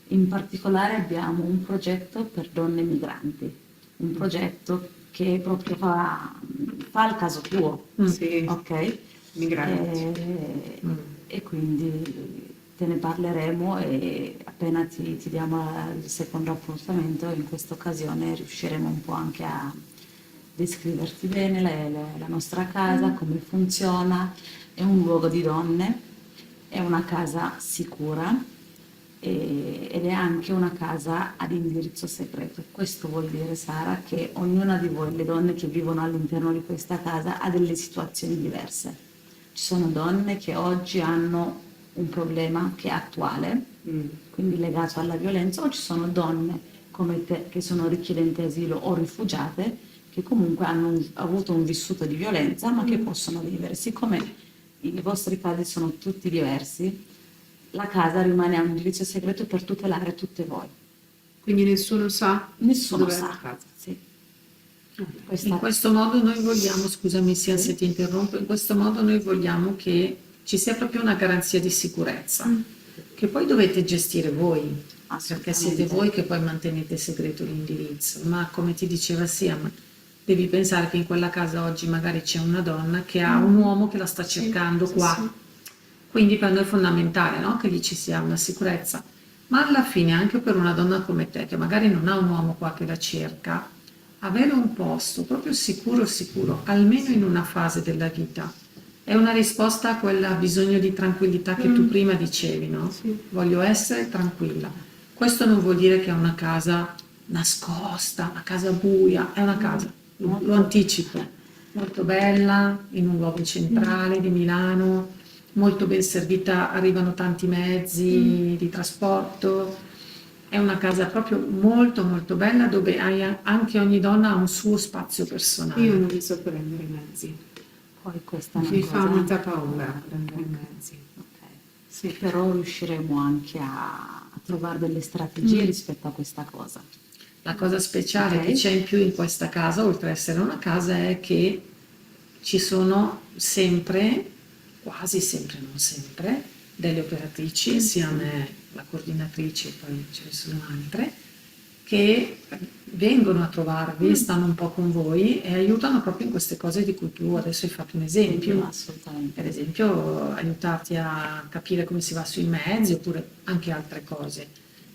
In particolare abbiamo un progetto per donne migranti, un progetto che proprio fa il caso tuo, Sì, ok? migranti. E quindi te ne parleremo e appena ti diamo il secondo appuntamento, in questa occasione riusciremo un po' anche a descriverti bene la nostra casa, come funziona. È un luogo di donne, è una casa sicura ed è anche una casa ad indirizzo segreto. Questo vuol dire, Sara, che ognuna di voi, le donne che vivono all'interno di questa casa, ha delle situazioni diverse. Ci sono donne che oggi hanno un problema che è attuale, quindi legato alla violenza, o ci sono donne come te che sono richiedenti asilo o rifugiate che comunque hanno avuto un vissuto di violenza ma che possono vivere. Siccome i vostri casi sono tutti diversi, la casa rimane a un indirizzo segreto per tutelare tutte voi. Quindi nessuno sa Nessuno dov'è sa. la casa. Sì. In questo modo noi vogliamo, scusami Sia se ti interrompo, in questo modo noi vogliamo che ci sia proprio una garanzia di sicurezza, che poi dovete gestire voi, perché siete voi che poi mantenete segreto l'indirizzo, ma come ti diceva Siam, devi pensare che in quella casa oggi magari c'è una donna che ha un uomo che la sta cercando qua, quindi per noi è fondamentale, no? Che lì ci sia una sicurezza, ma alla fine anche per una donna come te che magari non ha un uomo qua che la cerca, avere un posto proprio sicuro, almeno in una fase della vita, è una risposta a quel bisogno di tranquillità che tu prima dicevi, no? Voglio essere tranquilla. Questo non vuol dire che è una casa nascosta, una casa buia, è una casa, lo anticipo, molto bella, in un luogo centrale di Milano, molto ben servita, arrivano tanti mezzi di trasporto. È una casa proprio molto bella dove anche ogni donna ha un suo spazio personale. Io non mi so prendere i mezzi. Poi questa è una Mi cosa... fa molta paura prendere i mezzi. Ok. Sì, però riusciremo anche a trovare delle strategie rispetto a questa cosa. La cosa speciale che c'è in più in questa casa, oltre ad essere una casa, è che ci sono sempre, quasi sempre, non sempre, delle operatrici, sia me la coordinatrice, poi ce ne sono altre, che vengono a trovarvi, stanno un po' con voi e aiutano proprio in queste cose di cui tu adesso hai fatto un esempio. Assolutamente. Per esempio aiutarti a capire come si va sui mezzi oppure anche altre cose.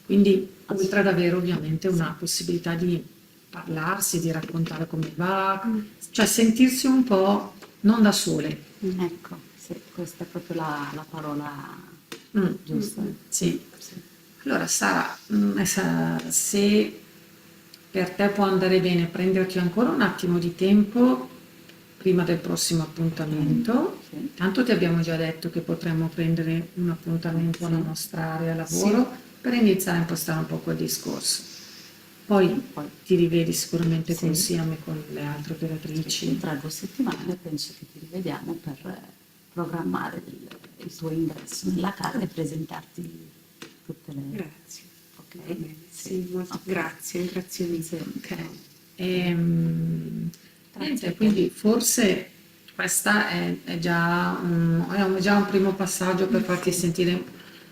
Quindi oltre ad avere ovviamente una possibilità di parlarsi, di raccontare come va, cioè sentirsi un po' non da sole. Ecco, sì, questa è proprio la parola giusta. Sì. Allora Sara, se per te può andare bene prenderti ancora un attimo di tempo prima del prossimo appuntamento, Sì. tanto ti abbiamo già detto che potremmo prendere un appuntamento alla nostra area lavoro per iniziare a impostare un po' quel discorso. Poi ti rivedi sicuramente con Siam e con le altre operatrici. Tra 2 settimane penso che ti rivediamo per programmare il tuo ingresso nella casa e presentarti tutte le... Grazie. Ok? Sì, molto grazie mille. Ok. Niente, quindi forse questa è già un primo passaggio per farti sentire.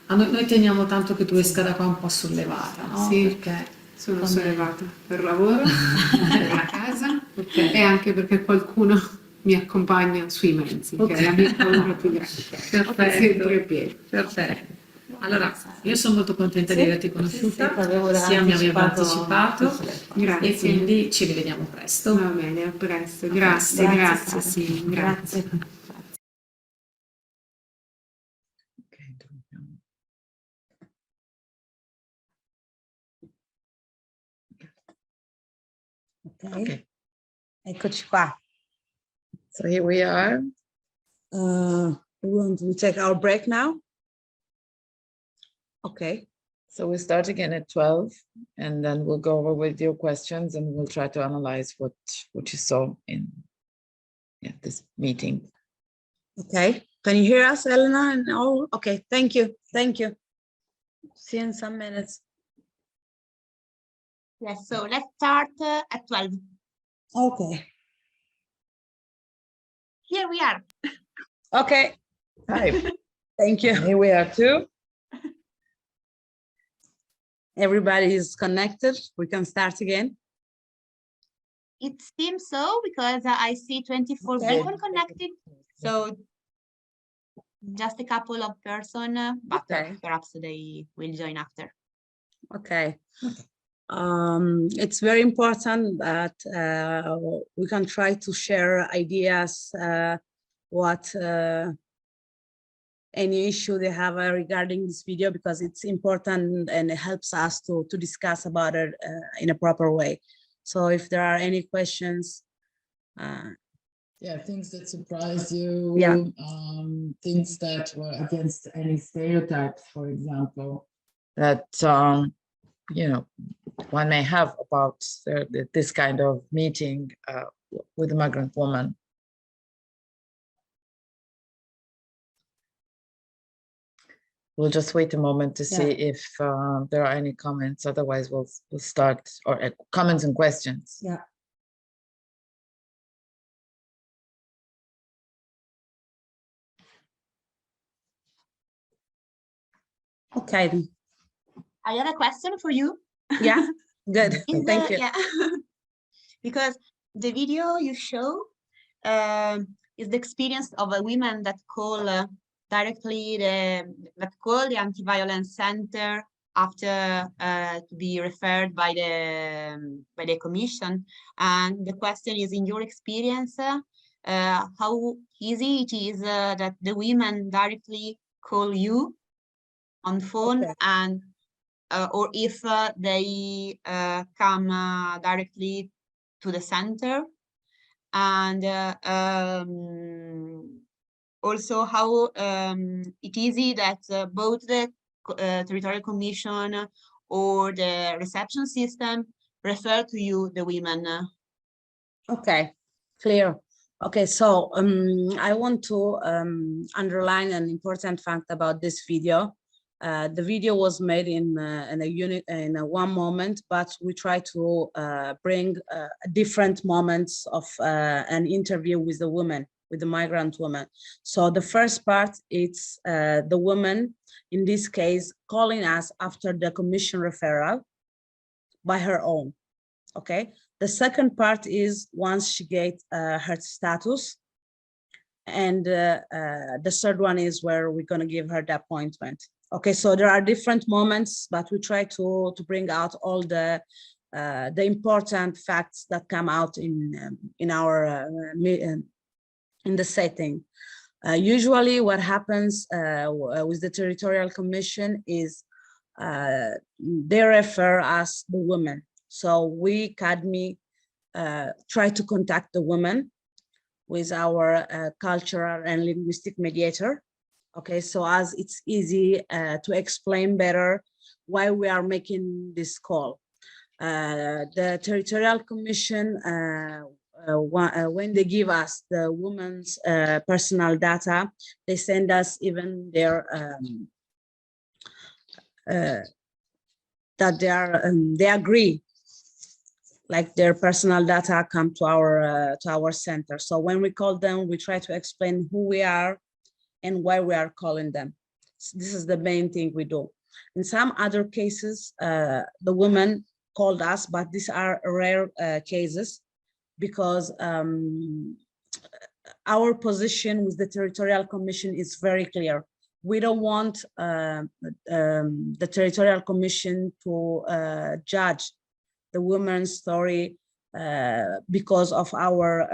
Noi teniamo tanto che tu esca da qua un po' sollevata, no? Sì, Perché sono sollevata per lavoro, per la casa e anche perché qualcuno mi accompagna sui mezzi, che è la mia paura più grande. Perfetto. Sempre piedi. Perfetto. Allora, io sono molto contenta di averti conosciuta, sì, sia mi aveva anticipato Grazie. e quindi ci rivediamo presto. Va bene, a presto. Grazie, sì, grazie. Ok, eccoci qua. So here we are. We want to take our break now. Okay. So we start again at 12, and then we'll go over with your questions, and we'll try to analyze what you saw in this meeting. Okay. Can you hear us, Elena? And all? Okay. Thank you. Thank you. See you in some minutes. Yes, so let's start at 12. Okay. Here we are. Okay. Hi. Thank you. Here we are too. Everybody is connected. We can start again. It seems so because I see 24 Okay. people connected. So just a couple of persons, but Okay. perhaps they will join after. Okay. It's very important that we can try to share ideas, what any issue they have regarding this video, because it's important and it helps us to discuss about it in a proper way. So if there are any questions. Yeah, things that surprise you. Yeah. Things that were against any stereotypes, for example, that one may have about this kind of meeting with a migrant woman. We'll just wait a moment to see if there are any comments. Otherwise, we'll start, or comments and questions. Yeah. Okay. I have a question for you. Yeah, good. Thank you. Yeah. Because the video you show is the experience of a woman that call directly the anti-violence center after to be referred by the commission. And the question is, in your experience, how easy it is that the women directly call you on phone, Okay. and or if they come directly to the center, and also how it easy that both the territorial commission or the reception system refer to you, the women. Okay, clear. Okay, so I want to underline an important fact about this video. The video was made in one moment, but we try to bring different moments of an interview with the woman, with the migrant woman. So the first part, it's the woman, in this case, calling us after the commission referral by her own, okay? The second part is once she gets her status. And the third one is where we're gonna give her the appointment. Okay, so there are different moments, but we try to bring out all the the important facts that come out in our in the setting. Usually what happens with the Territorial Commission is they refer us the women. So we, CADMI, try to contact the women with our cultural and linguistic mediator. Okay, so as it's easy to explain better why we are making this call. The Territorial Commission, when they give us the women's personal data, they send us even their that they agree, like their personal data come to our center. So when we call them, we try to explain who we are and why we are calling them. So this is the main thing we do. In some other cases, the women called us, but these are rare cases because our position with the Territorial Commission is very clear. We don't want the Territorial Commission to judge the woman's story because of our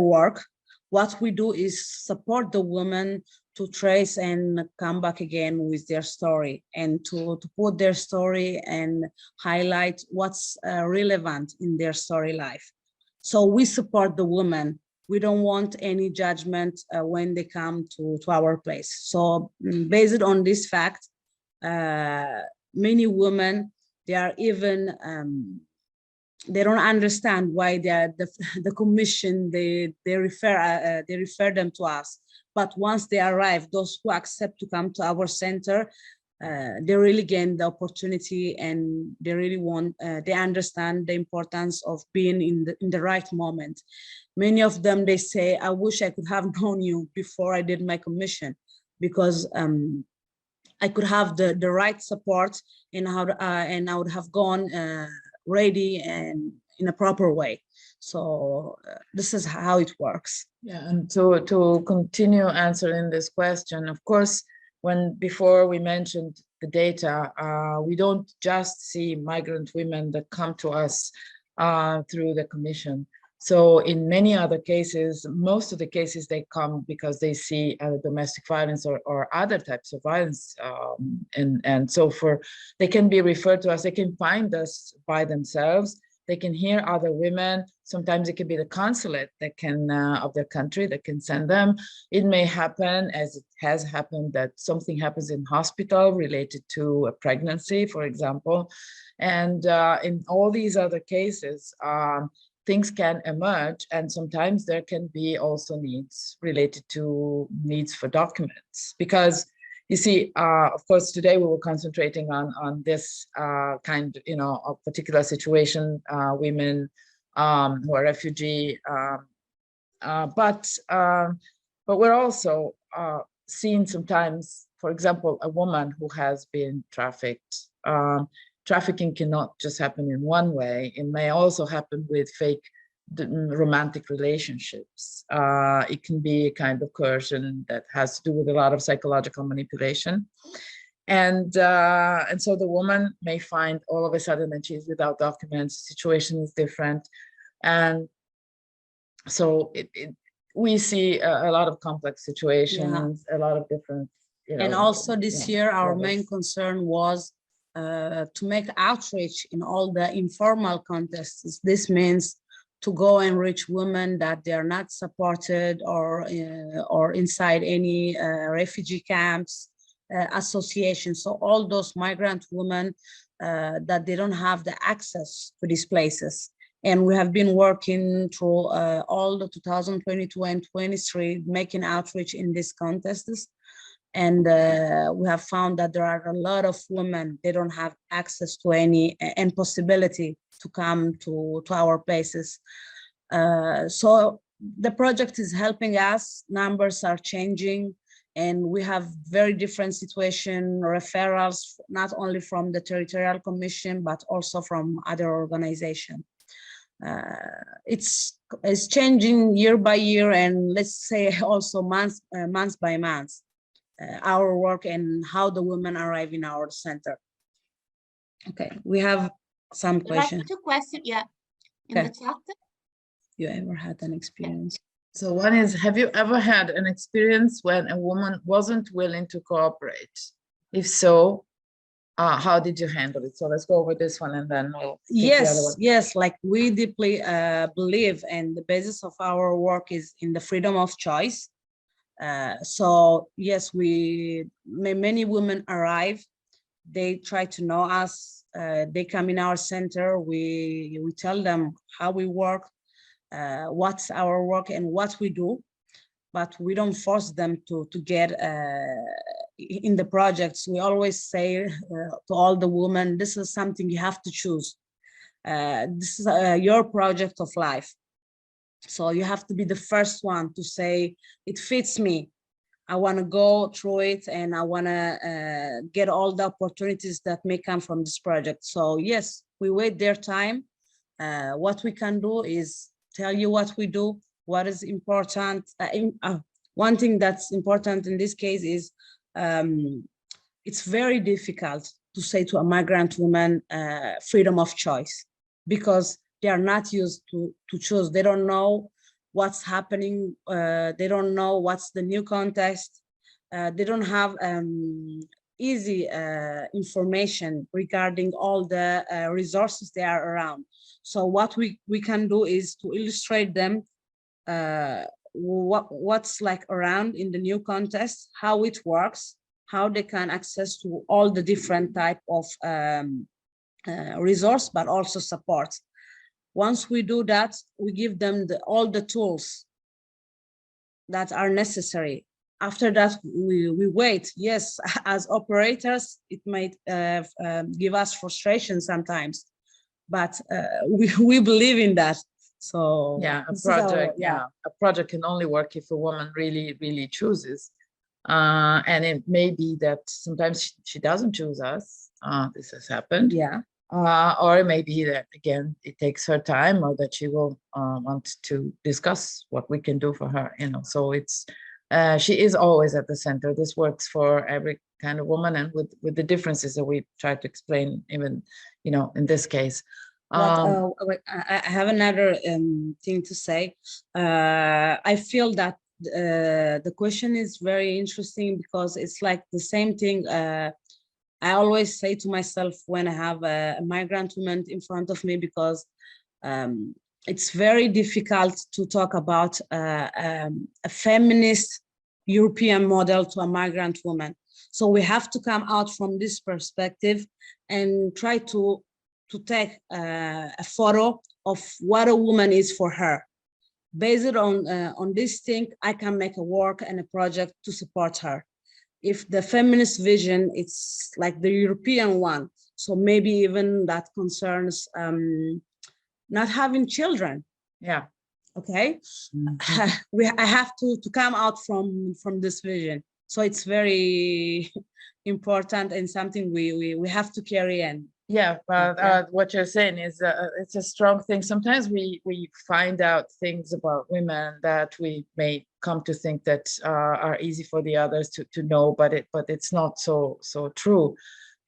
work. What we do is support the women to trace and come back again with their story and to put their story and highlight what's relevant in their story life. So we support the women. We don't want any judgment when they come to our place. So based on this fact, many women, they are even, they don't understand why the commission, they refer them to us. But once they arrive, those who accept to come to our center, they really gain the opportunity and they really want, they understand the importance of being in the right moment. Many of them, they say, I wish I could have known you before I did my commission, because I could have the right support and I would have gone ready and in a proper way. So this is how it works. Yeah, and to continue answering this question, of course, before we mentioned the data, we don't just see migrant women that come to us through the commission. So in many other cases, most of the cases, they come because they see domestic violence or other types of violence. And so they can be referred to us, they can find us by themselves, they can hear other women. Sometimes it can be the consulate that can, of their country, that can send them. It may happen, as it has happened, that something happens in hospital related to a pregnancy, for example. And in all these other cases, things can emerge, and sometimes there can be also needs related to needs for documents. Because you see, of course, today we were concentrating on this kind, of particular situation, women who are refugee, but we're also seeing sometimes, for example, a woman who has been trafficked. Trafficking cannot just happen in one way. It may also happen with fake romantic relationships. It can be a kind of coercion that has to do with a lot of psychological manipulation. And so the woman may find all of a sudden that she's without documents, the situation is different. And so we see a lot of complex situations, a lot of different, And also this year, our levels. main concern was to make outreach in all the informal contests. This means to go and reach women that they are not supported or inside any refugee camps, associations. So all those migrant women that they don't have the access to these places. And we have been working through all the 2022 and 23, making outreach in these contests. And we have found that there are a lot of women, they don't have access to any and possibility to come to our places. So the project is helping us, numbers are changing, and we have very different situation, referrals, not only from the Territorial Commission, but also from other organizations. It's changing year by year, and let's say also month by month. Our work and how the women arrive in our center. Okay, we have some There are questions. 2 questions, yeah, in Okay. the chat. You ever had an experience? So one is, have you ever had an experience when a woman wasn't willing to cooperate? If so, how did you handle it? So let's go over this one and then we'll take the other one. Yes, like we deeply believe, and the basis of our work is in the freedom of choice. So yes, many women arrive, they try to know us, they come in our center, we tell them how we work, what's our work and what we do, but we don't force them to get in the projects. We always say to all the women, this is something you have to choose. This is your project of life. So you have to be the first one to say, it fits me. I want to go through it and I want to get all the opportunities that may come from this project. So yes, we wait their time. What we can do is tell you what we do, what is important. One thing that's important in this case is it's very difficult to say to a migrant woman freedom of choice, because they are not used to choose. They don't know what's happening. They don't know what's the new context. They don't have easy information regarding all the resources they are around. So what we can do is to illustrate them what's like around in the new context, how it works, how they can access to all the different type of resource, but also support. Once we do that, we give them all the tools that are necessary. After that, we wait. Yes, as operators, it might give us frustration sometimes, but we believe in that. So yeah, a project can only work if a woman really chooses. And it may be that sometimes she doesn't choose us. This has happened. Yeah. Or it may be that, again, it takes her time, or that she will want to discuss what we can do for her, you know. So it's, she is always at the center. This works for every kind of woman, and with the differences that we try to explain, even, you know, in this case. Wait, I have another thing to say. I feel that the question is very interesting, because it's like the same thing I always say to myself when I have a migrant woman in front of me, because it's very difficult to talk about a feminist European model to a migrant woman. So we have to come out from this perspective and try to take a photo of what a woman is for her. Based on this thing, I can make a work and a project to support her. If the feminist vision, it's like the European one, so maybe even that concerns not having children. Yeah. Okay. I have to come out from this vision. So it's very important and something we have to carry in. Yeah, but what you're saying is it's a strong thing. Sometimes we find out things about women that we may come to think that are easy for the others to know, but it's not so true.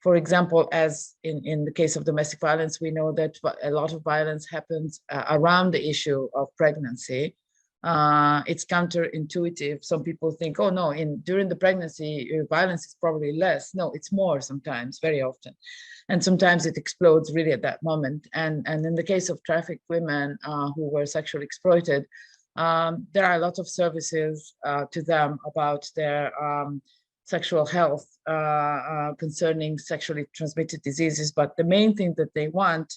For example, as in the case of domestic violence, we know that a lot of violence happens around the issue of pregnancy. It's counterintuitive. Some people think, oh no, during the pregnancy, violence is probably less. No, it's more sometimes, very often. And sometimes it explodes really at that moment. And in the case of trafficked women who were sexually exploited, there are a lot of services to them about their sexual health concerning sexually transmitted diseases. But the main thing that they want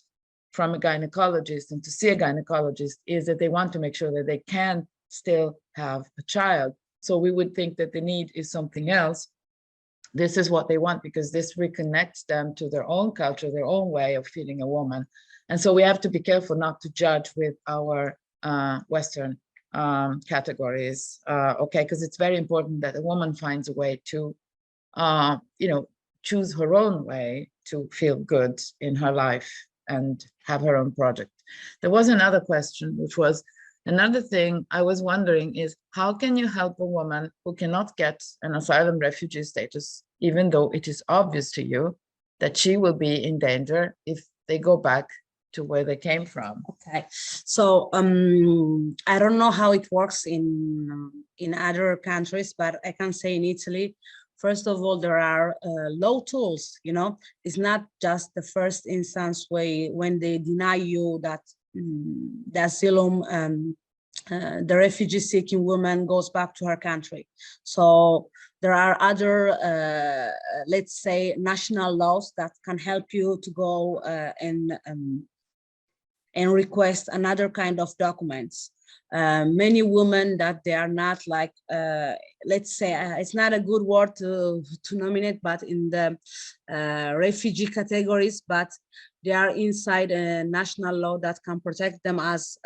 from a gynecologist and to see a gynecologist is that they want to make sure that they can still have a child. So we would think that the need is something else. This is what they want, because this reconnects them to their own culture, their own way of feeling a woman. And so we have to be careful not to judge with our Western categories, okay? Because it's very important that a woman finds a way to, you know, choose her own way to feel good in her life and have her own project. There was another question, which was, another thing I was wondering is, how can you help a woman who cannot get an asylum refugee status, even though it is obvious to you that she will be in danger if they go back to where they came from. Okay, so I don't know how it works in other countries, but I can say in Italy, first of all, there are law tools. You know, it's not just the first instance way when they deny you that the asylum, the refugee seeking woman goes back to her country. So there are other, let's say, national laws that can help you to go and request another kind of documents. Many women that they are not like, let's say, it's not a good word to nominate, but in the refugee categories, but they are inside a national law that can protect them as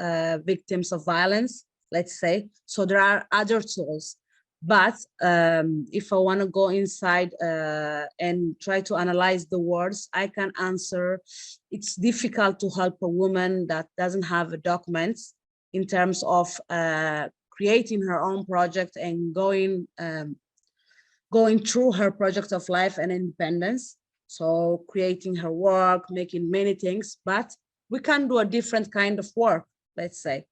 victims of violence, let's say. So there are other tools. But if I want to go inside and try to analyze the words, I can answer, it's difficult to help a woman that doesn't have documents in terms of creating her own project and going through her project of life and independence. So creating her work, making many things, but we can do a different kind of work, let's say.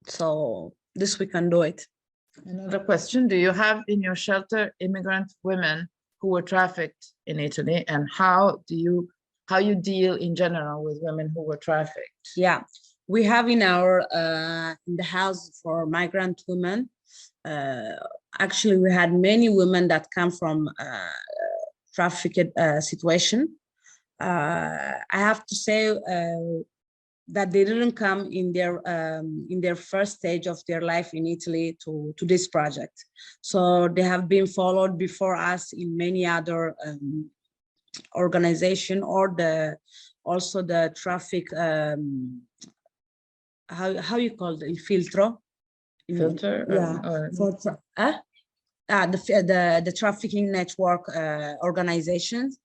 So this we can do it. Another question, do you have in your shelter immigrant women who were trafficked in Italy, and how you deal in general with women who were trafficked? Yeah, we have in our in the house for migrant women, actually we had many women that come from trafficked situation. I have to say that they didn't come in their first stage of their life in Italy to this project. So they have been followed before us in many other organization, or also the traffic, how you call it, filtro? Filter? Yeah, the trafficking network organizations.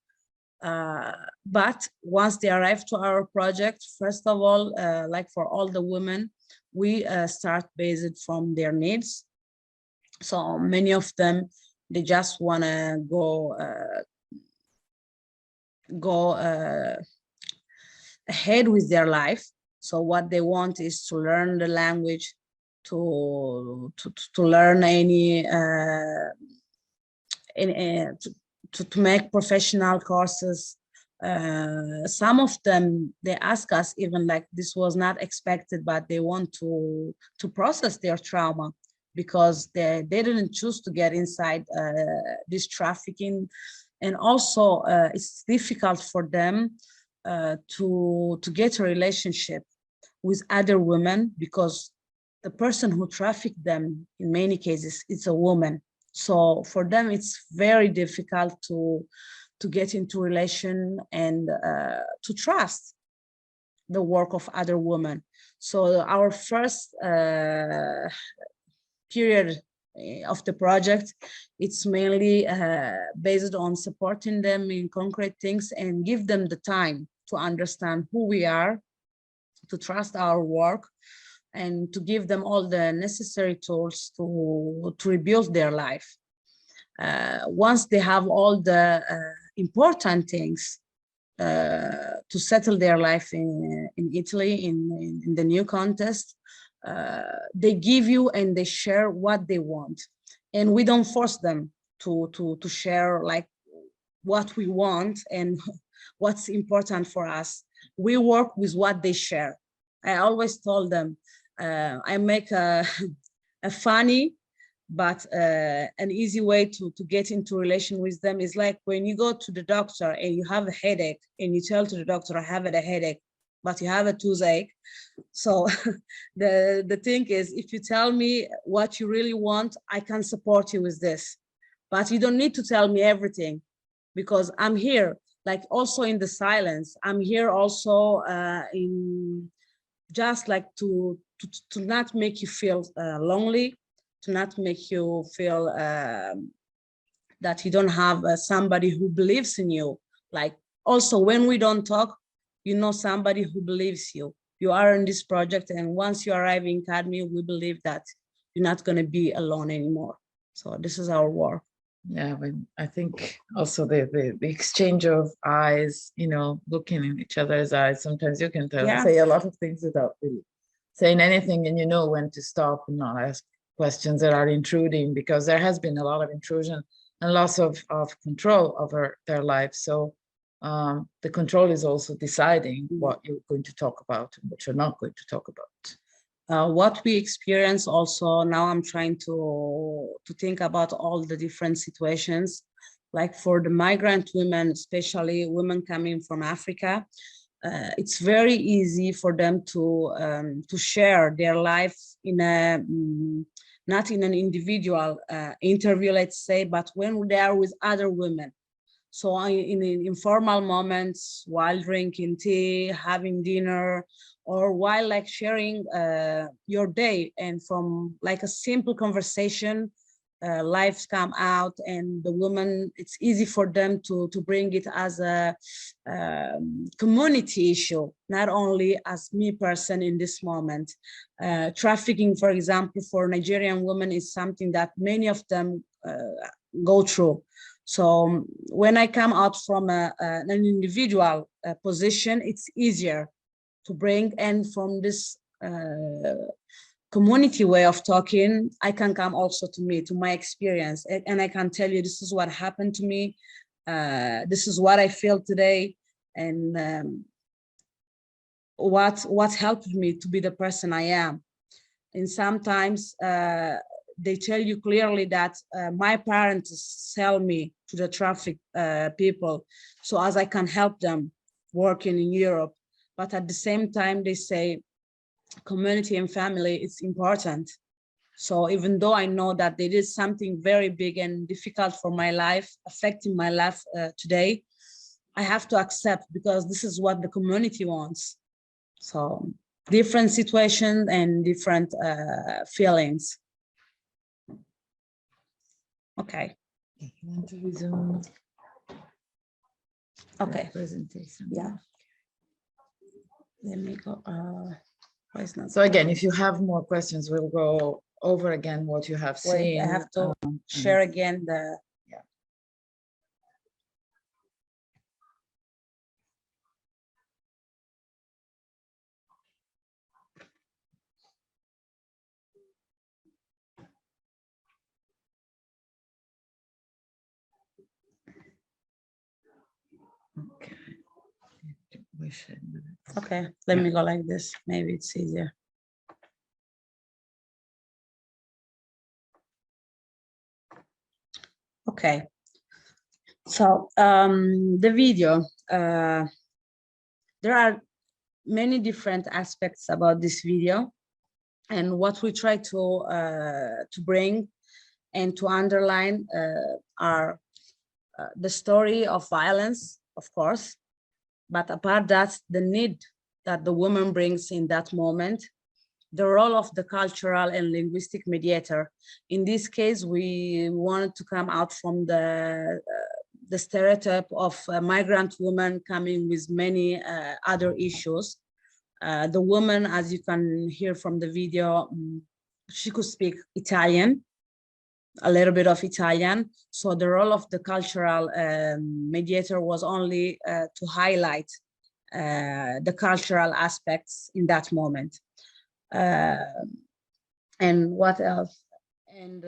But once they arrive to our project, first of all, like for all the women, we start based from their needs. So many of them, they just want to go ahead with their life. So what they want is to learn the language, to learn to make professional courses. Some of them, they ask us even like this was not expected, but they want to process their trauma because they didn't choose to get inside this trafficking. And also it's difficult for them to get a relationship with other women because the person who trafficked them in many cases is a woman. So for them, it's very difficult to get into relation and to trust the work of other women. So our first period of the project, it's mainly based on supporting them in concrete things and give them the time to understand who we are, to trust our work, and to give them all the necessary tools to rebuild their life. Once they have all the important things to settle their life in Italy, in the new context, they give you and they share what they want. And we don't force them to share like what we want and what's important for us. We work with what they share. I always told them, I make a funny but an easy way to get into relation with them is like when you go to the doctor and you have a headache and you tell to the doctor, I have a headache, but you have a toothache. So the thing is, if you tell me what you really want, I can support you with this, but you don't need to tell me everything because I'm here, like also in the silence. I'm here also in just like to not make you feel lonely, to not make you feel that you don't have somebody who believes in you. Like also when we don't talk, you know, somebody who believes you. You are in this project, and once you arrive in CADMI, we believe that you're not going to be alone anymore. So this is our work. Yeah, but I think also the exchange of eyes, you know, looking in each other's eyes, sometimes you can say a lot of things without really saying anything, and you know when to stop and not ask questions that are intruding, because there has been a lot of intrusion and loss of control over their lives. So the control is also deciding what you're going to talk about and what you're not going to talk about. What we experience also now, I'm trying to think about all the different situations, like for the migrant women, especially women coming from Africa. It's very easy for them to share their life in a not in an individual interview, let's say, but when they are with other women. So in informal moments, while drinking tea, having dinner, or while like sharing your day, and from like a simple conversation, lives come out, and the woman, it's easy for them to bring it as a community issue, not only as me person in this moment. Trafficking, for example, for Nigerian women is something that many of them go through. So when I come out from an individual position, it's easier to bring, and from this community way of talking, I can come also to me, to my experience, and I can tell you this is what happened to me, this is what I feel today, and what helped me to be the person I am. And sometimes they tell you clearly that my parents sell me to the traffic people, so as I can help them working in Europe. But at the same time, they say community and family, it's important. So even though I know that they did something very big and difficult for my life, affecting my life today, I have to accept, because this is what the community wants. So different situations and different feelings. Okay. Okay. Presentation. Yeah. Let me go. So again, if you have more questions, we'll go over again what you have seen. I have to share again the. Yeah. Okay. Okay, let me go like this. Maybe it's easier. Okay. So the video, there are many different aspects about this video, and what we try to bring and to underline are the story of violence, of course, but apart that, the need that the woman brings in that moment, the role of the cultural and linguistic mediator. In this case, we wanted to come out from the stereotype of a migrant woman coming with many other issues. The woman, as you can hear from the video, she could speak Italian, a little bit of Italian. So the role of the cultural mediator was only to highlight the cultural aspects in that moment. And what else? And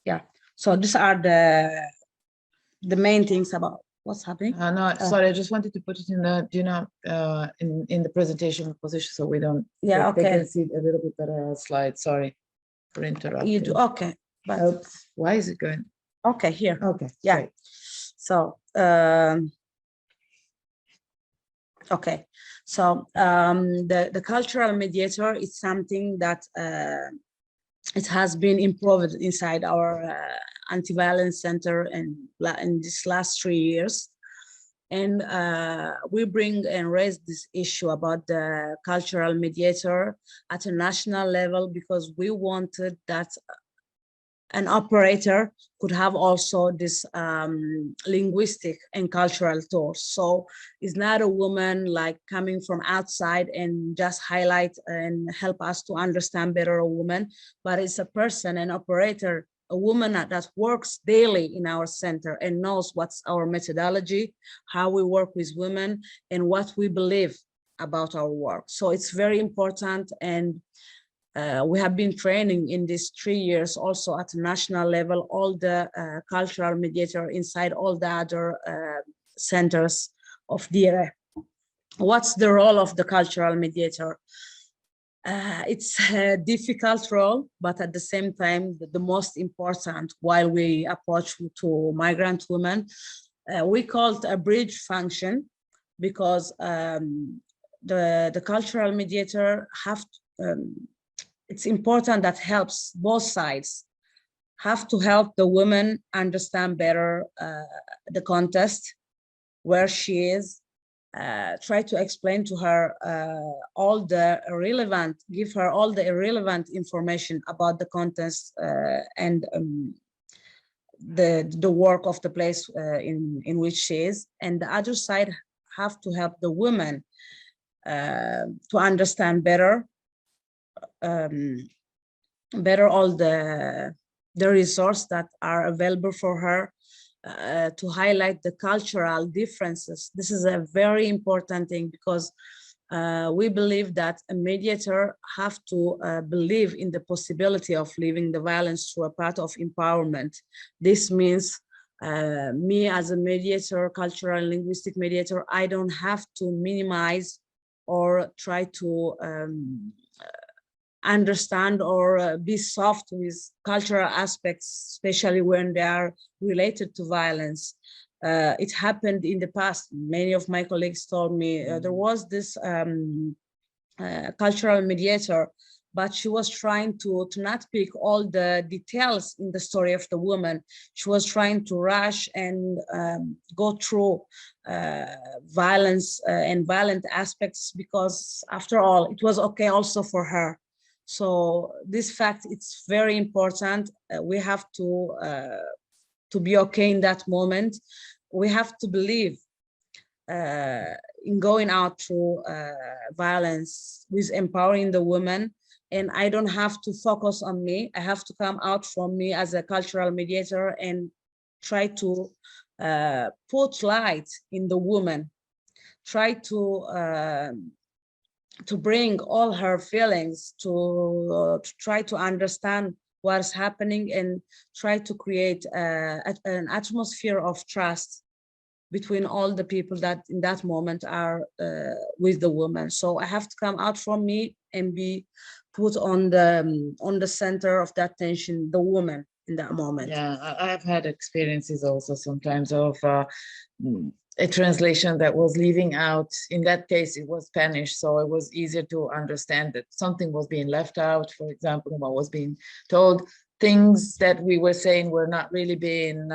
yeah, so these are the main things about what's happening. No, sorry, I just wanted to put it in the, you know, in the presentation position, so we don't. Yeah, they okay. can see a little bit better slide. Sorry for interrupting. You do, okay. But oops, why is it going? Okay, here. Okay, yeah. Great. So okay, so the cultural mediator is something that it has been improved inside our anti-violence center in this last 3 years. And we bring and raise this issue about the cultural mediator at a national level, because we wanted that an operator could have also this linguistic and cultural tools. So it's not a woman like coming from outside and just highlight and help us to understand better a woman, but it's a person, an operator a woman that works daily in our center and knows what's our methodology, how we work with women, and what we believe about our work. So it's very important, and we have been training in these 3 years also at a national level, all the cultural mediator inside all the other centers of delle. What's the role of the cultural mediator? It's a difficult role, but at the same time, the most important while we approach to migrant women. We call it a bridge function because the cultural mediator it's important that helps both sides, have to help the woman understand better the context, where she is, try to explain to her all the relevant, give her all the relevant information about the context and the work of the place in which she is. And the other side have to help the woman to understand better all the resources that are available for her, to highlight the cultural differences. This is a very important thing because we believe that a mediator have to believe in the possibility of leaving the violence through a path of empowerment. This means me as a mediator, cultural and linguistic mediator, I don't have to minimize or try to understand or be soft with cultural aspects, especially when they are related to violence. It happened in the past. Many of my colleagues told me there was this cultural mediator, but she was trying to not pick all the details in the story of the woman. She was trying to rush and go through violence and violent aspects because after all, it was okay also for her. So this fact, it's very important. We have to be okay in that moment. We have to believe in going out through violence with empowering the woman. And I don't have to focus on me. I have to come out from me as a cultural mediator and try to put light in the woman, try to bring all her feelings, to try to understand what's happening and try to create an atmosphere of trust between all the people that in that moment are with the woman. So I have to come out from me and be put on the center of that tension, the woman in that moment. Yeah, I've had experiences also sometimes of a translation that was leaving out. In that case, it was Spanish, so it was easier to understand that something was being left out. For example, what was being told, things that we were saying were not really being,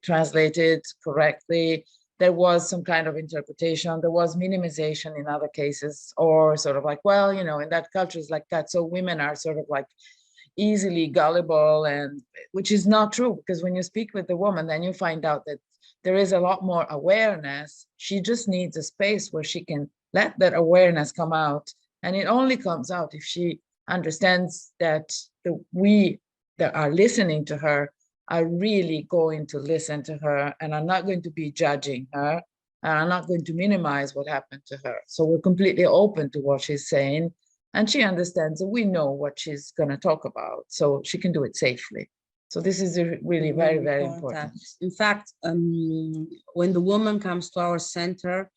translated correctly. There was some kind of interpretation. There was minimization in other cases, or sort of like, well, in that culture is like that. So women are sort of like easily gullible, and which is not true, because when you speak with the woman, then you find out that there is a lot more awareness. She just needs a space where she can let that awareness come out. And it only comes out if she understands that we that are listening to her are really going to listen to her and are not going to be judging her and are not going to minimize what happened to her. So we're completely open to what she's saying, and she understands that we know what she's going to talk about, so she can do it safely. So this is really very, very important. In fact, when the woman comes to our center,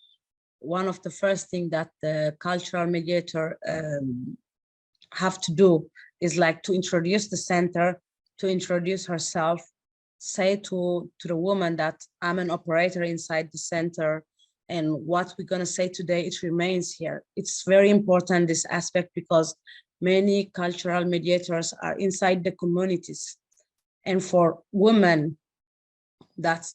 one of the first things that the cultural mediator have to do is like to introduce the center, to introduce herself, say to the woman that I'm an operator inside the center, and what we're going to say today, it remains here. It's very important, this aspect, because many cultural mediators are inside the communities. And for women that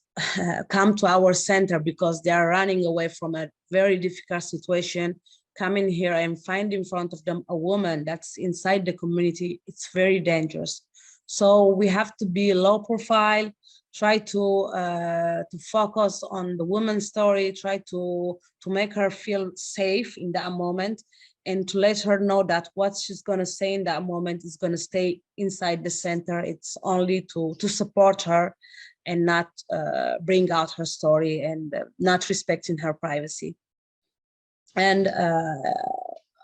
come to our center because they are running away from a very difficult situation, coming here and find in front of them a woman that's inside the community, it's very dangerous. So we have to be low profile, try to focus on the woman's story, try to make her feel safe in that moment. and to let her know that what she's going to say in that moment is going to stay inside the center. It's only to support her and not bring out her story and not respecting her privacy. And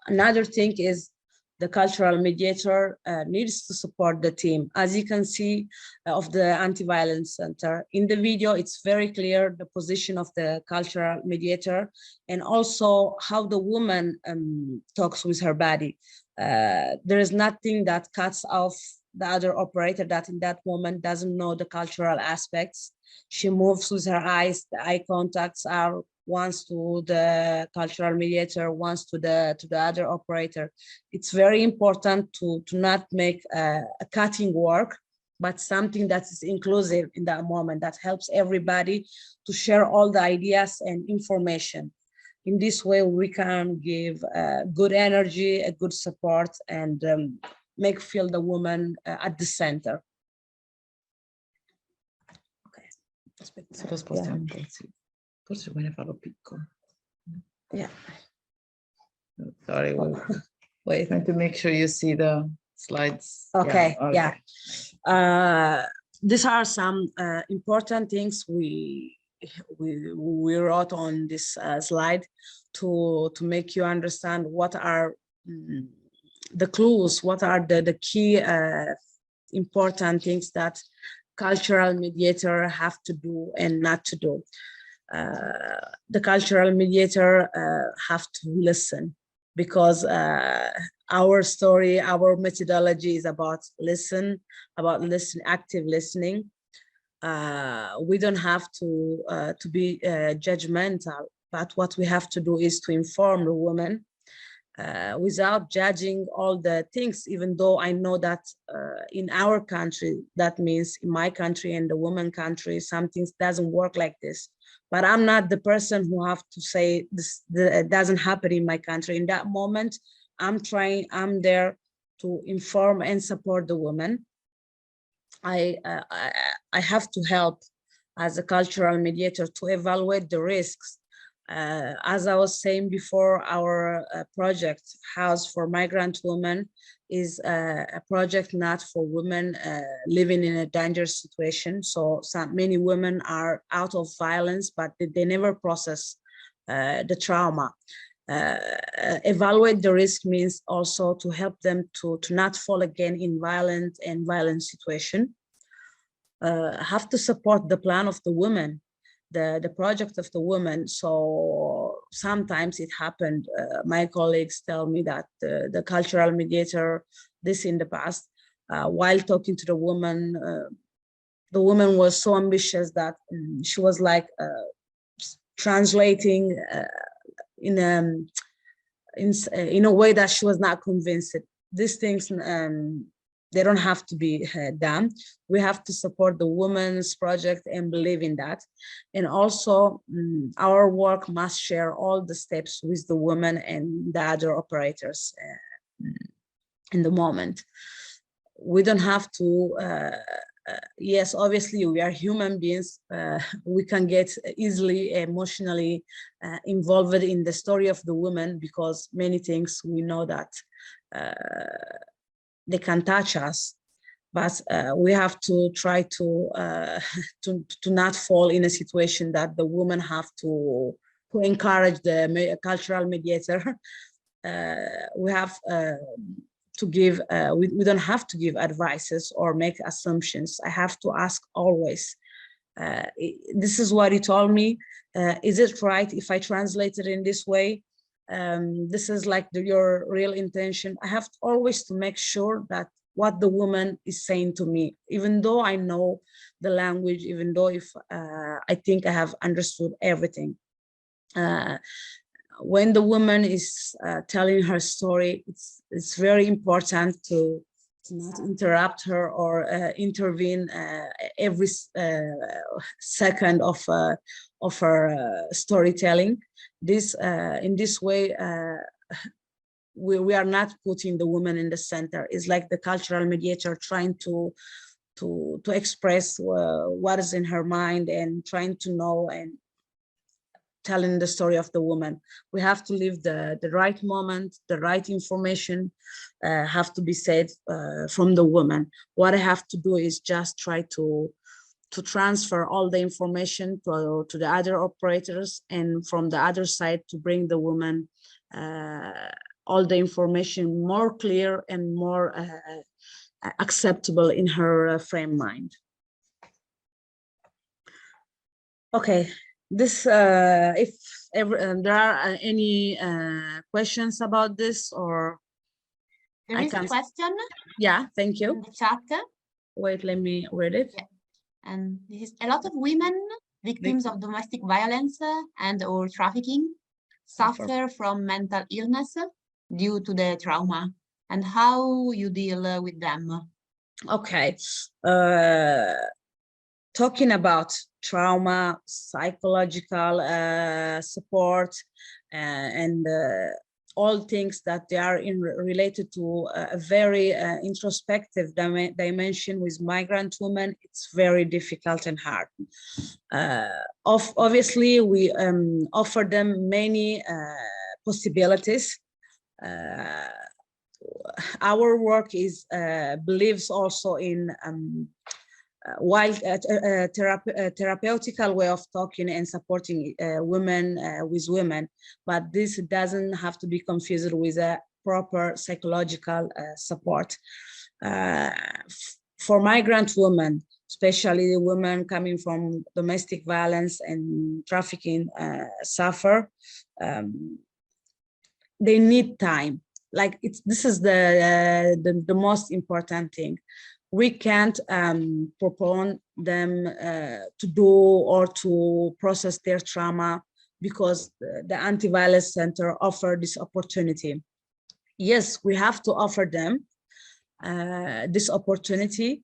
another thing is the cultural mediator needs to support the team. As you can see of the anti-violence center in the video, it's very clear the position of the cultural mediator and also how the woman talks with her body. There is nothing that cuts off the other operator that in that moment doesn't know the cultural aspects. She moves with her eyes, the eye contacts are once to the cultural mediator, once to the other operator. It's very important to not make a cutting work, but something that is inclusive in that moment, that helps everybody to share all the ideas and information. In this way, we can give good energy, a good support, and feel the woman at the center. Okay. Se lo spostiamo un po', sì. Forse vuoi ne farlo piccolo. Yeah. Sorry, wait, trying to make sure you see the slides. Okay, yeah. These are some important things we wrote on this slide to make you understand what are the clues, what are the key important things that cultural mediator have to do and not to do. The cultural mediator have to listen, because our story, our methodology is about active listening. We don't have to be judgmental, but what we have to do is to inform the woman without judging all the things, even though I know that in our country, that means in my country and the woman country, some things doesn't work like this. But I'm not the person who have to say this doesn't happen in my country. In that moment, I'm there to inform and support the woman. I have to help as a cultural mediator to evaluate the risks. As I was saying before, our project, House for Migrant Women, is a project not for women living in a dangerous situation. So many women are out of violence, but they never process the trauma. Evaluate the risk means also to help them to not fall again in violent situation. Have to support the plan of the women, the project of the woman. So sometimes it happened, my colleagues tell me that the cultural mediator, this in the past, while talking to the woman was so ambitious that she was like translating in a way that she was not convinced. These things, they don't have to be done. We have to support the women's project and believe in that. And also our work must share all the steps with the women and the other operators in the moment. We don't have to, yes, obviously we are human beings. We can get easily emotionally involved in the story of the woman, because many things we know that they can touch us, but we have to try to not fall in a situation that the women have to encourage the cultural mediator. We have to give, we don't have to give advices or make assumptions. I have to ask always, this is what he told me. Is it right if I translate it in this way? This is like your real intention. I have always to make sure that what the woman is saying to me, even though I know the language, even though if I think I have understood everything. When the woman is telling her story, it's very important to not interrupt her or intervene every second of her storytelling. In this way, we are not putting the woman in the center. It's like the cultural mediator trying to express what is in her mind and trying to know. And telling the story of the woman. We have to leave the right moment, the right information have to be said from the woman. What I have to do is just try to transfer all the information to the other operators, and from the other side to bring the woman all the information more clear and more acceptable in her frame mind. Okay, this if ever there are any questions about this, or There is a question. Yeah, thank you. In the chat. Wait, let me read it. Yeah. And this is a lot of women victims of domestic violence and or trafficking suffer from mental illness due to the trauma, and how you deal with them. Okay. Talking about trauma, psychological support, and all things that they are related to a very introspective dimension with migrant women, it's very difficult and hard. Obviously, we offer them many possibilities. Our work is believes also in while a therapeutical way of talking and supporting women with women, but this doesn't have to be confused with a proper psychological support. For migrant women, especially women coming from domestic violence and trafficking suffer, they need time. Like this is the most important thing. We can't propose them to do or to process their trauma because the anti-violence center offer this opportunity. Yes, we have to offer them this opportunity,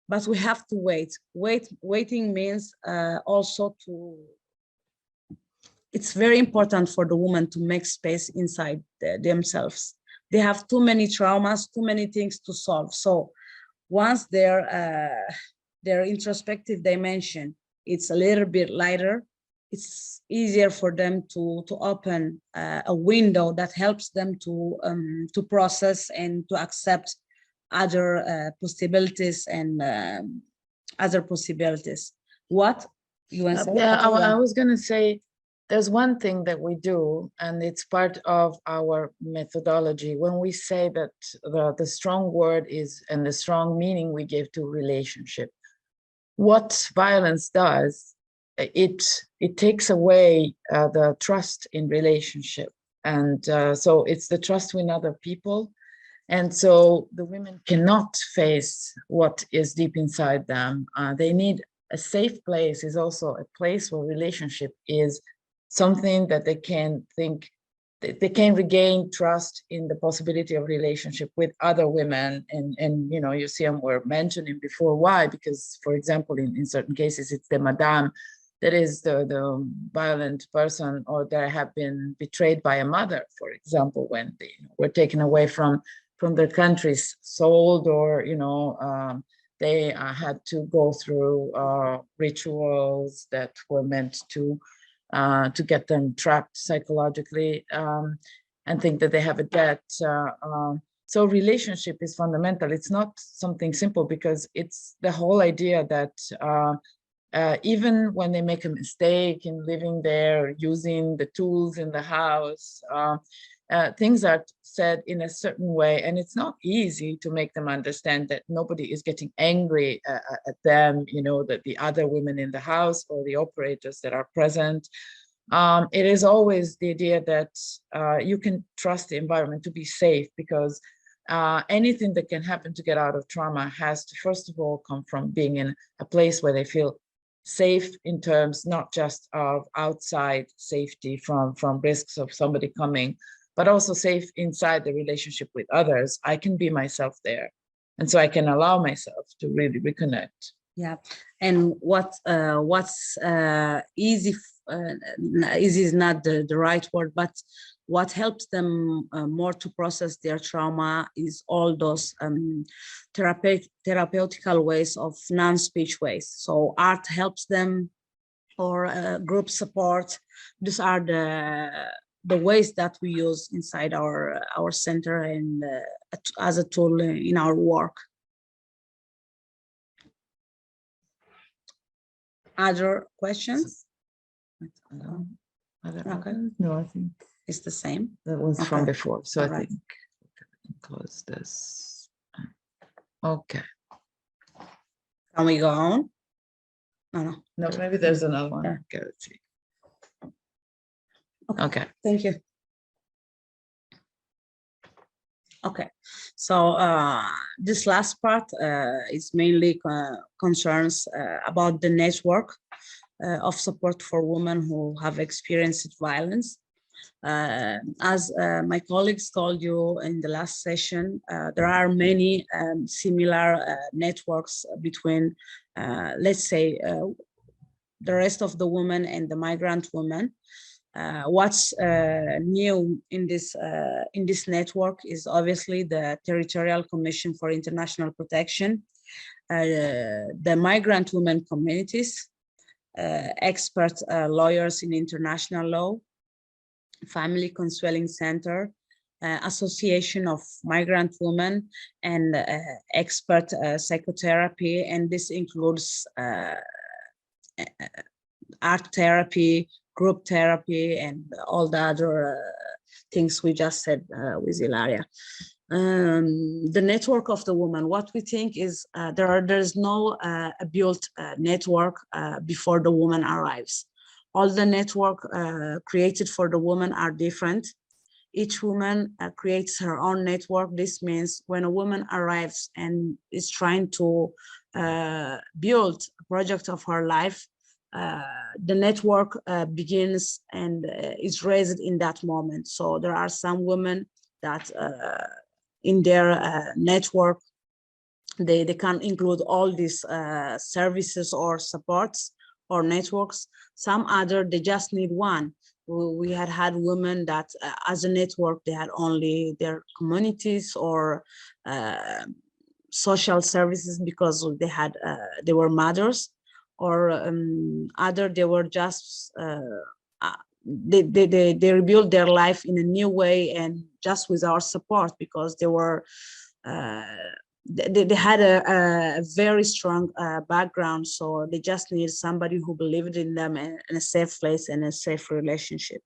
but we have to wait. Waiting means also to, it's very important for the woman to make space inside themselves. They have too many traumas, too many things to solve. So once their introspective dimension, it's a little bit lighter, it's easier for them to open a window that helps them to process and to accept other possibilities and other possibilities. What you want to say? I was going to say, there's one thing that we do, and it's part of our methodology. When we say that the strong word is, and the strong meaning we give to relationship, what violence does, it takes away the trust in relationship. And so it's the trust in other people. And so the women cannot face what is deep inside them. They need a safe place, is also a place where relationship is something that they can think, they can regain trust in the possibility of relationship with other women. And you know, you see them were mentioning before. Why? Because, for example, in certain cases, it's the madame that is the violent person, or that have been betrayed by a mother, for example, when they were taken away from their countries, sold, or, you know, they had to go through rituals that were meant to get them trapped psychologically, and think that they have a debt. So relationship is fundamental. It's not something simple, because it's the whole idea that even when they make a mistake in living there, using the tools in the house, things are said in a certain way, and it's not easy to make them understand that nobody is getting angry at them, you know, that the other women in the house or the operators that are present. It is always the idea that you can trust the environment to be safe, because anything that can happen to get out of trauma has to, first of all, come from being in a place where they feel safe, in terms not just of outside safety from risks of somebody coming, but also safe inside the relationship with others. I can be myself there. And so I can allow myself to really reconnect. Yeah, and what's easy is not the right word, but what helps them more to process their trauma is all those therapeutical ways of non-speech ways. So art helps them or group support. These are the ways that we use inside our center and as a tool in our work. Other questions? Okay. No, I think It's the same. that was from Okay. before, so All I right. think we can close this. Okay. Can we go on? No. No, maybe there's another one. Yeah. Okay, let's see. Okay. Okay. Thank you. Okay, so this last part is mainly concerns about the network of support for women who have experienced violence. As my colleagues told you in the last session, there are many similar networks between, let's say, the rest of the women and the migrant women. What's new in this network is obviously the Territorial Commission for International Protection, the migrant women communities, expert lawyers in international law, Family Counseling Center, Association of Migrant Women, and expert psychotherapy, and this includes art therapy, group therapy, and all the other things we just said with Ilaria. The network of the woman, what we think is there's no built network before the woman arrives. All the network created for the woman are different. Each woman creates her own network. This means when a woman arrives and is trying to build a project of her life, the network begins and is raised in that moment. So there are some women that in their network, they can include all these services or supports or networks. Some other, they just need one. We had women that as a network, they had only their communities or social services because they were mothers, or other, they were just, they rebuilt their life in a new way and just with our support because they were, they had a very strong background, so they just need somebody who believed in them in a safe place and a safe relationship.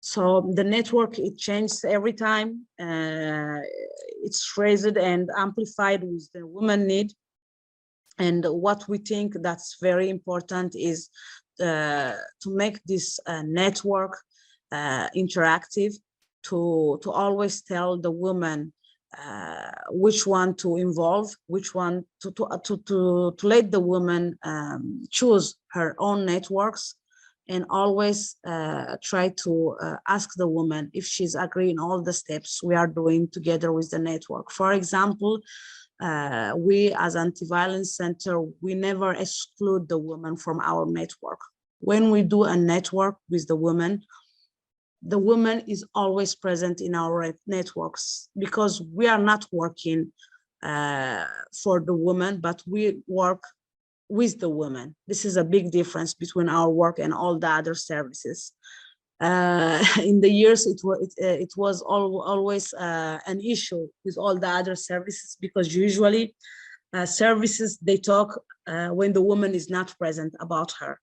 So the network, it changes every time. It's raised and amplified with the woman need. And what we think that's very important is to make this network interactive, to always tell the woman which one to involve, which one to let the woman choose her own networks, and always try to ask the woman if she's agreeing all the steps we are doing together with the network. For example, we as Anti-Violence Center, we never exclude the woman from our network. When we do a network with the woman is always present in our networks, because we are not working for the woman, but we work with the woman. This is a big difference between our work and all the other services. In the years, it was always an issue with all the other services, because usually services, they talk when the woman is not present about her.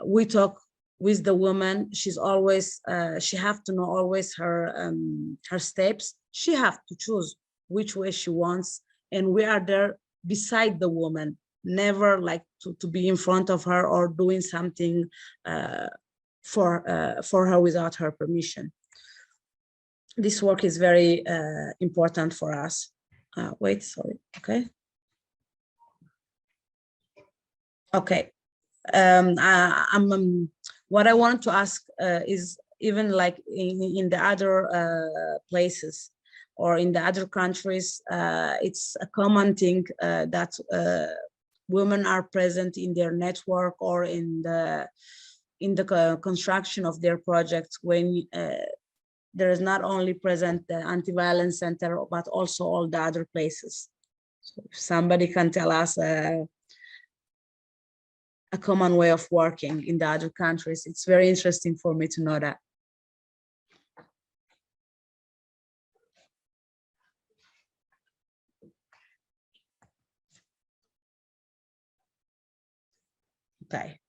We talk with the woman. She's always, she have to know always her steps. She have to choose which way she wants, and we are there beside the woman, never like to be in front of her or doing something for her without her permission. This work is very important for us. Wait, sorry. Okay. Okay. What I want to ask is, even like in the other places or in the other countries, it's a common thing that women are present in their network or in the construction of their projects, when there is not only present the Anti-Violence Center, but also all the other places. So if somebody can tell us a common way of working in the other countries. It's very interesting for me to know that. Okay.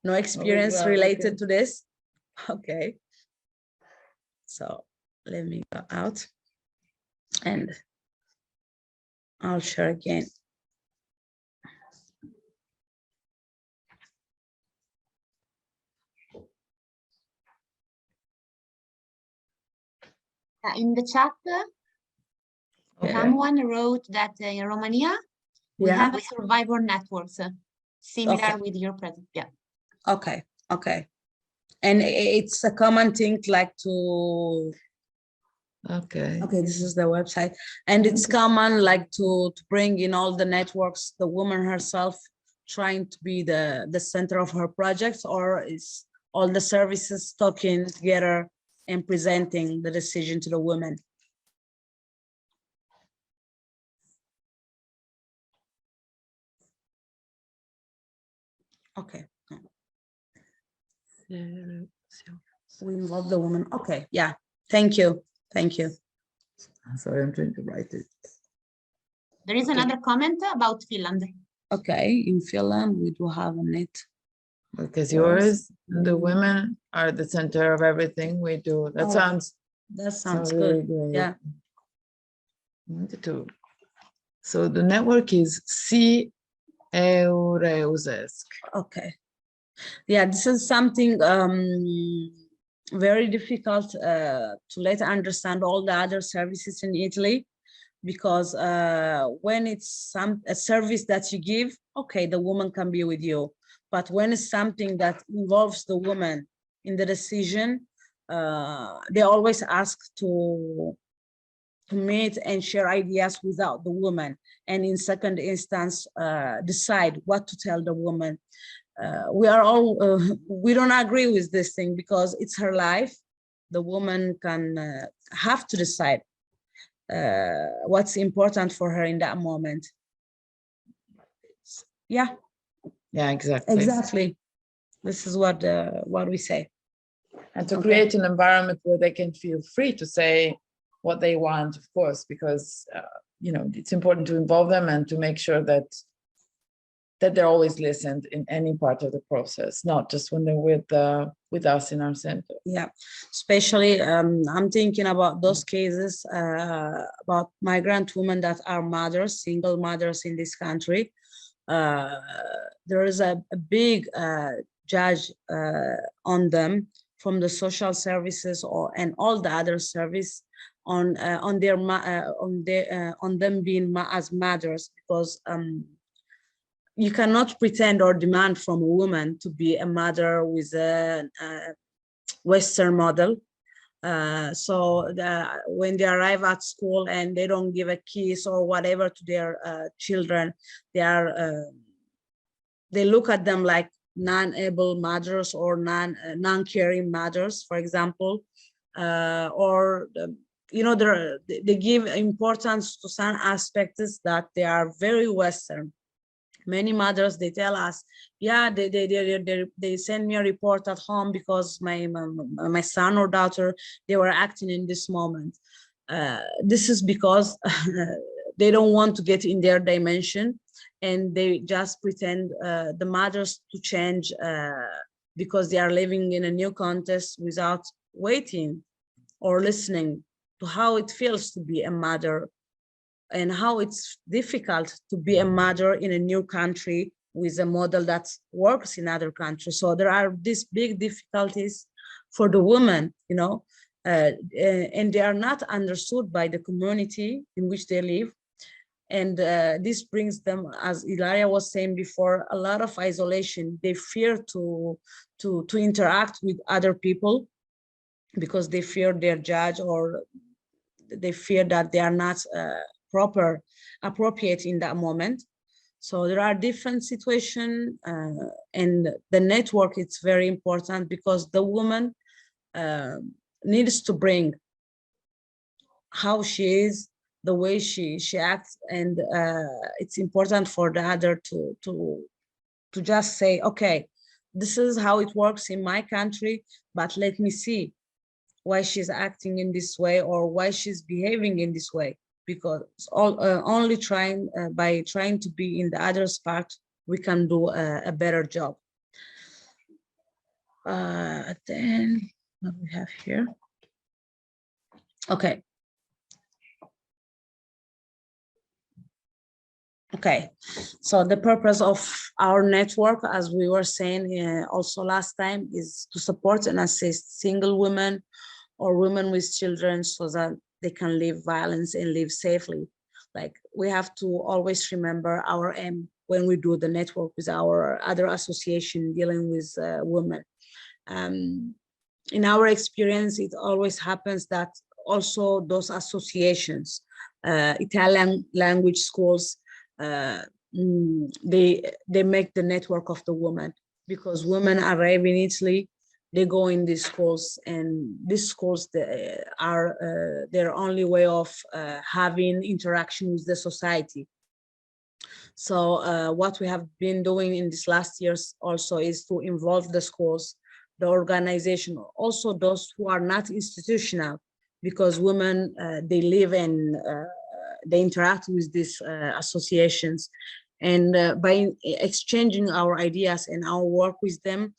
No experience related to this? Okay. So let me go out and I'll share again. In the chat, someone wrote that in Romania, we have survivor networks similar with your present. Yeah. Okay. Okay. And it's a common thing like to. Okay. Okay, this is the website. And it's common like to bring in all the networks, the woman herself trying to be the center of her projects, or is all the services talking together and presenting the decision to the women? Okay. We involve the woman. Okay, yeah. Thank you. Thank you. Sorry, I'm trying to write it. There is another comment about Finland. Okay, in Finland, we do have a net. Because yours, the women are the center of everything we do. That sounds really good. Great. Yeah. So the network is CEUREUSESC. Okay. Yeah, this is something very difficult to let understand all the other services in Italy, because when it's a service that you give, okay, the woman can be with you. But when it's something that involves the woman in the decision, they always ask to meet and share ideas without the woman. And in second instance, decide what to tell the woman. We don't agree with this thing because it's her life. The woman can have to decide what's important for her in that moment. Yeah. Yeah, exactly. Exactly. This is what we say. And to create an environment where they can feel free to say what they want, of course, because you know, it's important to involve them and to make sure that they're always listened in any part of the process, not just when they're with us in our center. Yeah, especially I'm thinking about those cases about migrant women that are mothers, single mothers in this country. There is a big judge on them from the social services and all the other service on them being as mothers, because you cannot pretend or demand from a woman to be a mother with a Western model. So when they arrive at school and they don't give a kiss or whatever to their children, they look at them like non-able mothers or non-caring mothers, for example, you know, they give importance to some aspects that they are very Western. Many mothers, they tell us, yeah, they send me a report at home because my son or daughter, they were acting in this moment. This is because they don't want to get in their dimension, and they just pretend the mothers to change because they are living in a new context without waiting or listening to how it feels to be a mother and how it's difficult to be a mother in a new country with a model that works in other countries. So there are these big difficulties for the women, you know, and they are not understood by the community in which they live. And this brings them, as Ilaria was saying before, a lot of isolation. They fear to interact with other people because they fear their judge, or they fear that they are not appropriate in that moment. So there are different situations, and the network, it's very important because the woman needs to bring how she is, the way she acts, and it's important for the other to to just say, okay, this is how it works in my country, but let me see why she's acting in this way or why she's behaving in this way. Because only by trying to be in the other's part, we can do a better job. Then what we have here? Okay. Okay, so the purpose of our network, as we were saying also last time, is to support and assist single women or women with children so that they can live violence and live safely. Like, we have to always remember our aim when we do the network with our other association dealing with women. In our experience, it always happens that also those associations, Italian language schools, they make the network of the women, because women arrive in Italy, they go in these schools, and these schools are their only way of having interaction with the society. So what we have been doing in these last years also is to involve the schools, the organization, also those who are not institutional, because women, they live and they interact with these associations. And by exchanging our ideas and our work with them,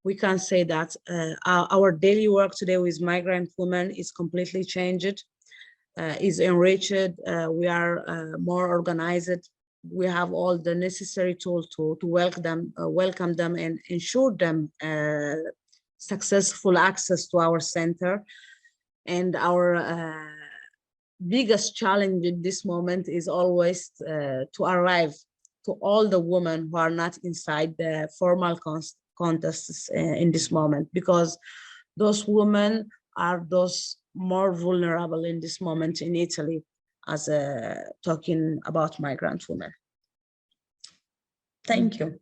we can say that our daily work today with migrant women is completely changed, is enriched. We are more organized. We have all the necessary tools to welcome them and ensure them successful access to our center. And our biggest challenge in this moment is always to arrive to all the women who are not inside the formal contests in this moment, because those women are those more vulnerable in this moment in Italy, as talking about migrant women. Thank you.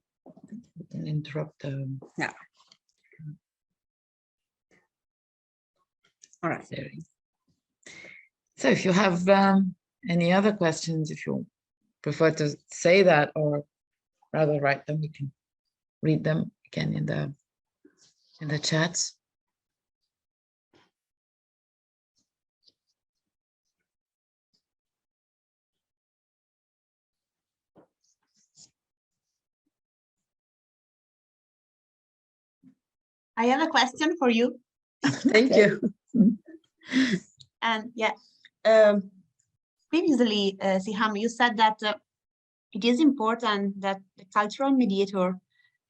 You can interrupt them. Yeah. All right. So if you have any other questions, if you prefer to say that or rather write them, you can read them again in the chats. I have a question for you. Thank you. And yeah, previously, Siham, you said that it is important that the cultural mediator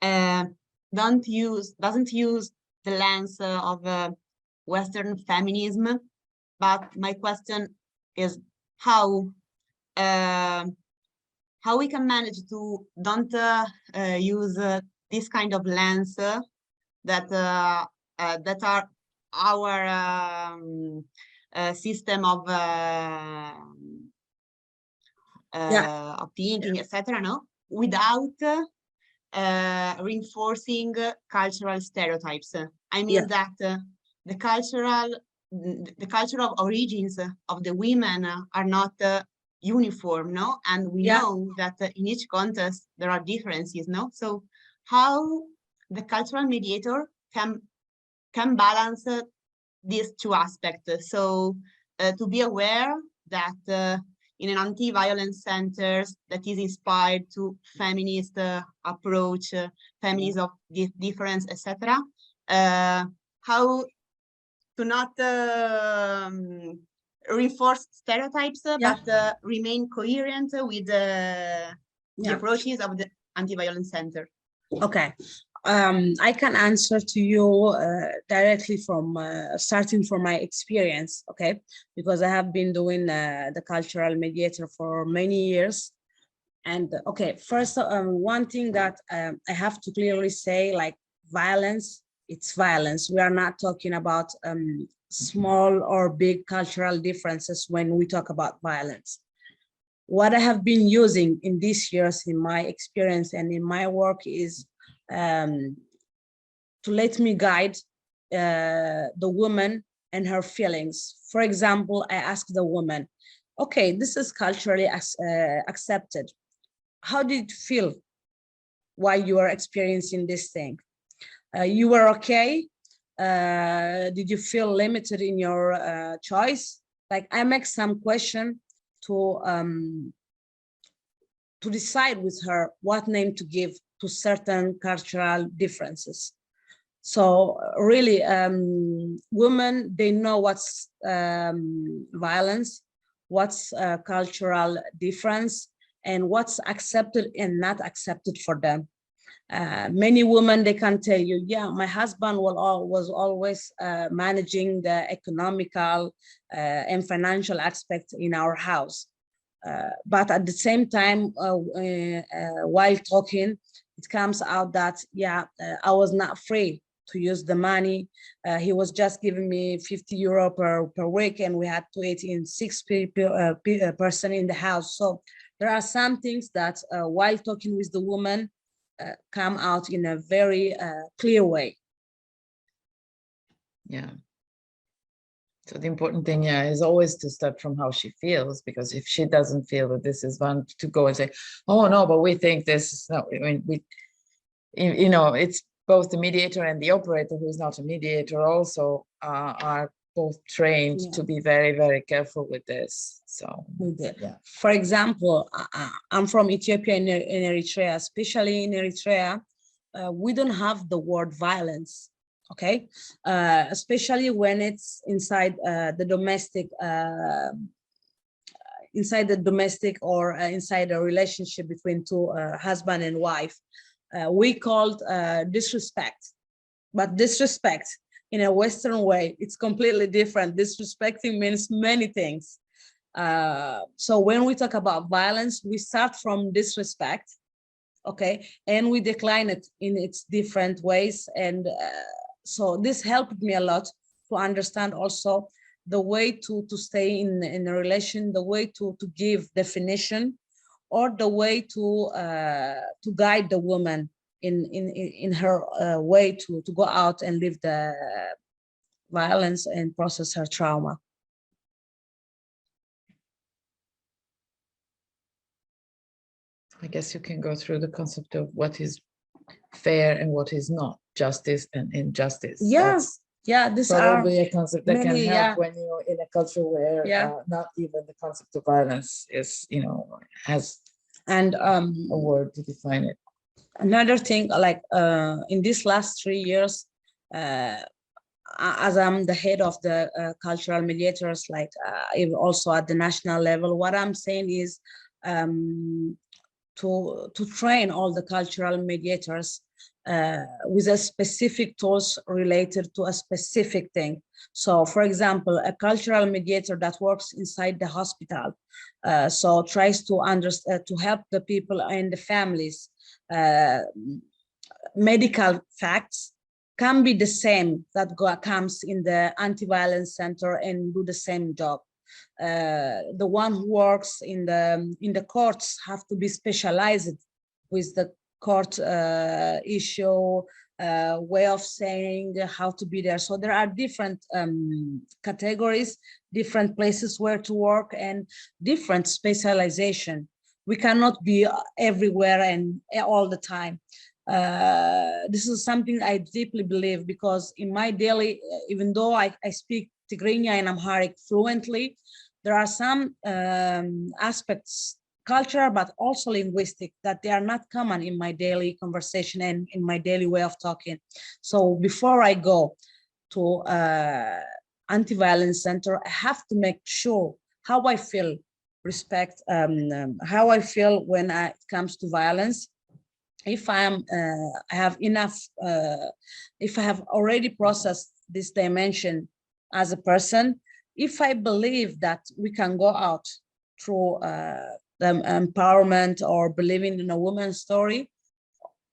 doesn't use the lens of Western feminism. But my question is how we can manage to don't use this kind of lens that are our system of of thinking, etc. No, without reinforcing cultural stereotypes. I mean that the cultural origins of the women are not uniform, no, and we know that in each context there are differences, no. So how the cultural mediator can balance these two aspects? So to be aware that in an anti-violence centers that is inspired to feminist approach, feminism of difference, etc. How to not reinforce stereotypes, but remain coherent with the approaches of the anti-violence center. Okay, I can answer to you directly from starting from my experience, okay? Because I have been doing the cultural mediator for many years. And okay, first, one thing that I have to clearly say, like violence, it's violence. We are not talking about small or big cultural differences when we talk about violence. What I have been using in these years in my experience and in my work is to let me guide the woman and her feelings. For example, I ask the woman, okay, this is culturally accepted. How did it feel why you are experiencing this thing. You were okay? Did you feel limited in your choice? Like, I make some question to decide with her what name to give to certain cultural differences. So really, women, they know what's violence, what's cultural difference, and what's accepted and not accepted for them. Many women, they can tell you, yeah, my husband was always managing the economical and financial aspect in our house. But at the same time, while talking, it comes out that, yeah, I was not free to use the money. He was just giving me 50 euro per week, and we had to eat in 6 people, person in the house. So there are some things that while talking with the woman, come out in a very clear way. Yeah. So the important thing, yeah, is always to start from how she feels, because if she doesn't feel that this is one, to go and say, oh no, but we think this is not, I mean, we, you know, it's both the mediator and the operator, who is not a mediator, also are both trained to be very, very careful with this. So, yeah. For example, I'm from Ethiopia and Eritrea, especially in Eritrea, we don't have the word violence. Okay, especially when it's inside the domestic, or inside a relationship between two husband and wife. We called disrespect, but disrespect in a Western way, it's completely different. Disrespecting means many things. So when we talk about violence, we start from disrespect, okay, and we decline it in its different ways. And so this helped me a lot to understand also the way to stay in a relation, the way to give definition, or the way to guide the woman in her way to go out and live the violence and process her trauma. I guess you can go through the concept of what is fair and what is not, justice and injustice. Yes, yeah, this is probably a concept that can help when you're in a culture where not even the concept of violence is, you know, has a word to define it. Another thing, like in these last 3 years, as I'm the head of the cultural mediators, like also at the national level, what I'm saying is to train all the cultural mediators with a specific tools related to a specific thing. So for example, a cultural mediator that works inside the hospital, so tries to understand, to help the people and the families, medical facts can be the same that comes in the anti-violence center and do the same job. The one who works in the courts have to be specialized with the court issue, way of saying, how to be there. So there are different categories, different places where to work, and different specialization. We cannot be everywhere and all the time. This is something I deeply believe, because in my daily, even though I speak Tigrinya and Amharic fluently, there are some aspects, cultural, but also linguistic, that they are not common in my daily conversation and in my daily way of talking. So before I go to anti-violence center, I have to make sure how I feel, respect, how I feel when it comes to violence. If I have enough, if I have already processed this dimension as a person, if I believe that we can go out through the empowerment or believing in a woman's story,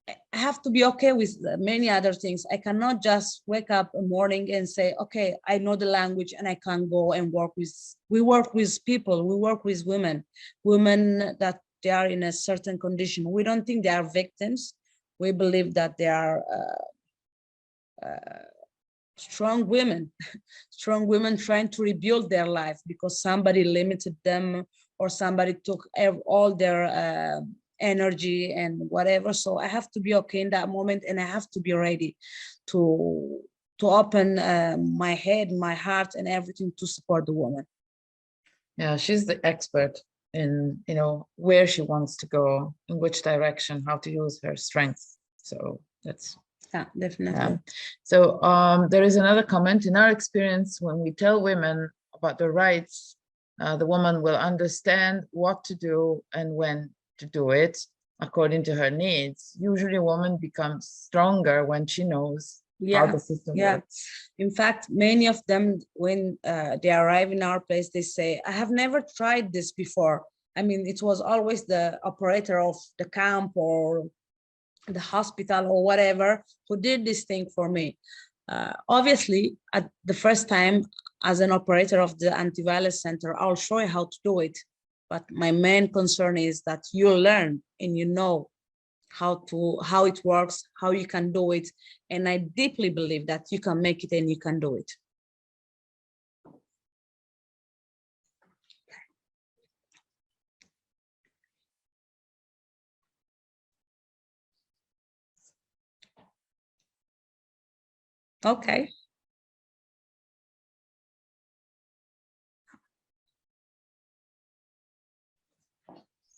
I have to be okay with many other things. I cannot just wake up in the morning and say, okay, I know the language and I can go and work with, we work with people, we work with women that they are in a certain condition. We don't think they are victims. We believe that they are strong women trying to rebuild their life because somebody limited them or somebody took all their energy and whatever. So I have to be okay in that moment, and I have to be ready to open my head, my heart, and everything to support the woman. Yeah, she's the expert in, you know, where she wants to go, in which direction, how to use her strength. So that's, yeah, definitely. yeah. So there is another comment. In our experience, when we tell women about their rights, the woman will understand what to do and when to do it according to her needs. Usually a woman becomes stronger when she knows how the system works. In fact, many of them, when they arrive in our place, they say, I have never tried this before. I mean, it was always the operator of the camp or the hospital or whatever who did this thing for me. Obviously, at the first time as an operator of the anti-violence center, I'll show you how to do it. But my main concern is that you'll learn and you know how it works, how you can do it. And I deeply believe that you can make it and you can do it. Okay.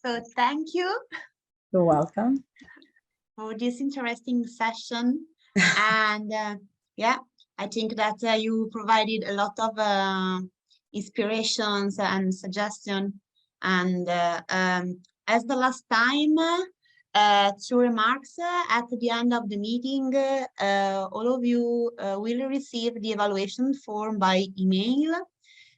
So thank you. You're welcome. For this interesting session. And yeah, I think that you provided a lot of inspirations and suggestions. And as the last time, 2 remarks at the end of the meeting, all of you will receive the evaluation form by email.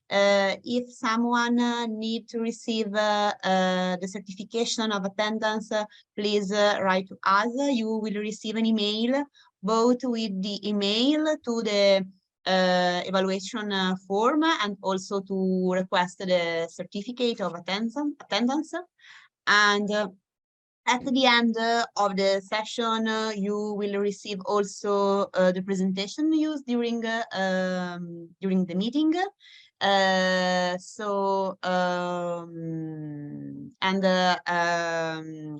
If someone need to receive the certification of attendance, please write to us. You will receive an email, both with the email to the evaluation form and also to request the certificate of attendance. And at the end of the session, you will receive also the presentation used during the meeting.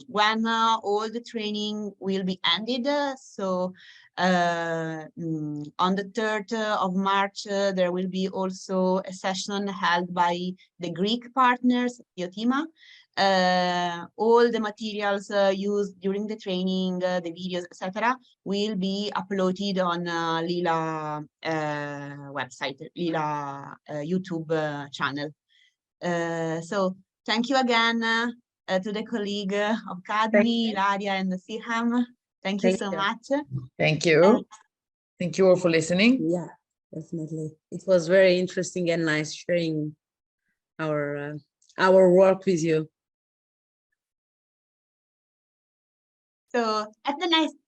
When all the training will be ended, so on the 3rd of March, there will be also a session held by the Greek partners, Diotima. All the materials used during the training, the videos, etc., will be uploaded on LILA website, LILA YouTube channel. So thank you again to the colleague of CADMI, Ilaria and Siham. Thank you so much. Thank you. Thank you all for listening. Yeah, definitely. It was very interesting and nice sharing our work with you. So at the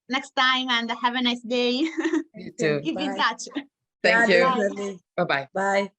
next time, and have a nice day. You too. Keep in touch. Thank Yeah, you. definitely. Bye-bye. Bye.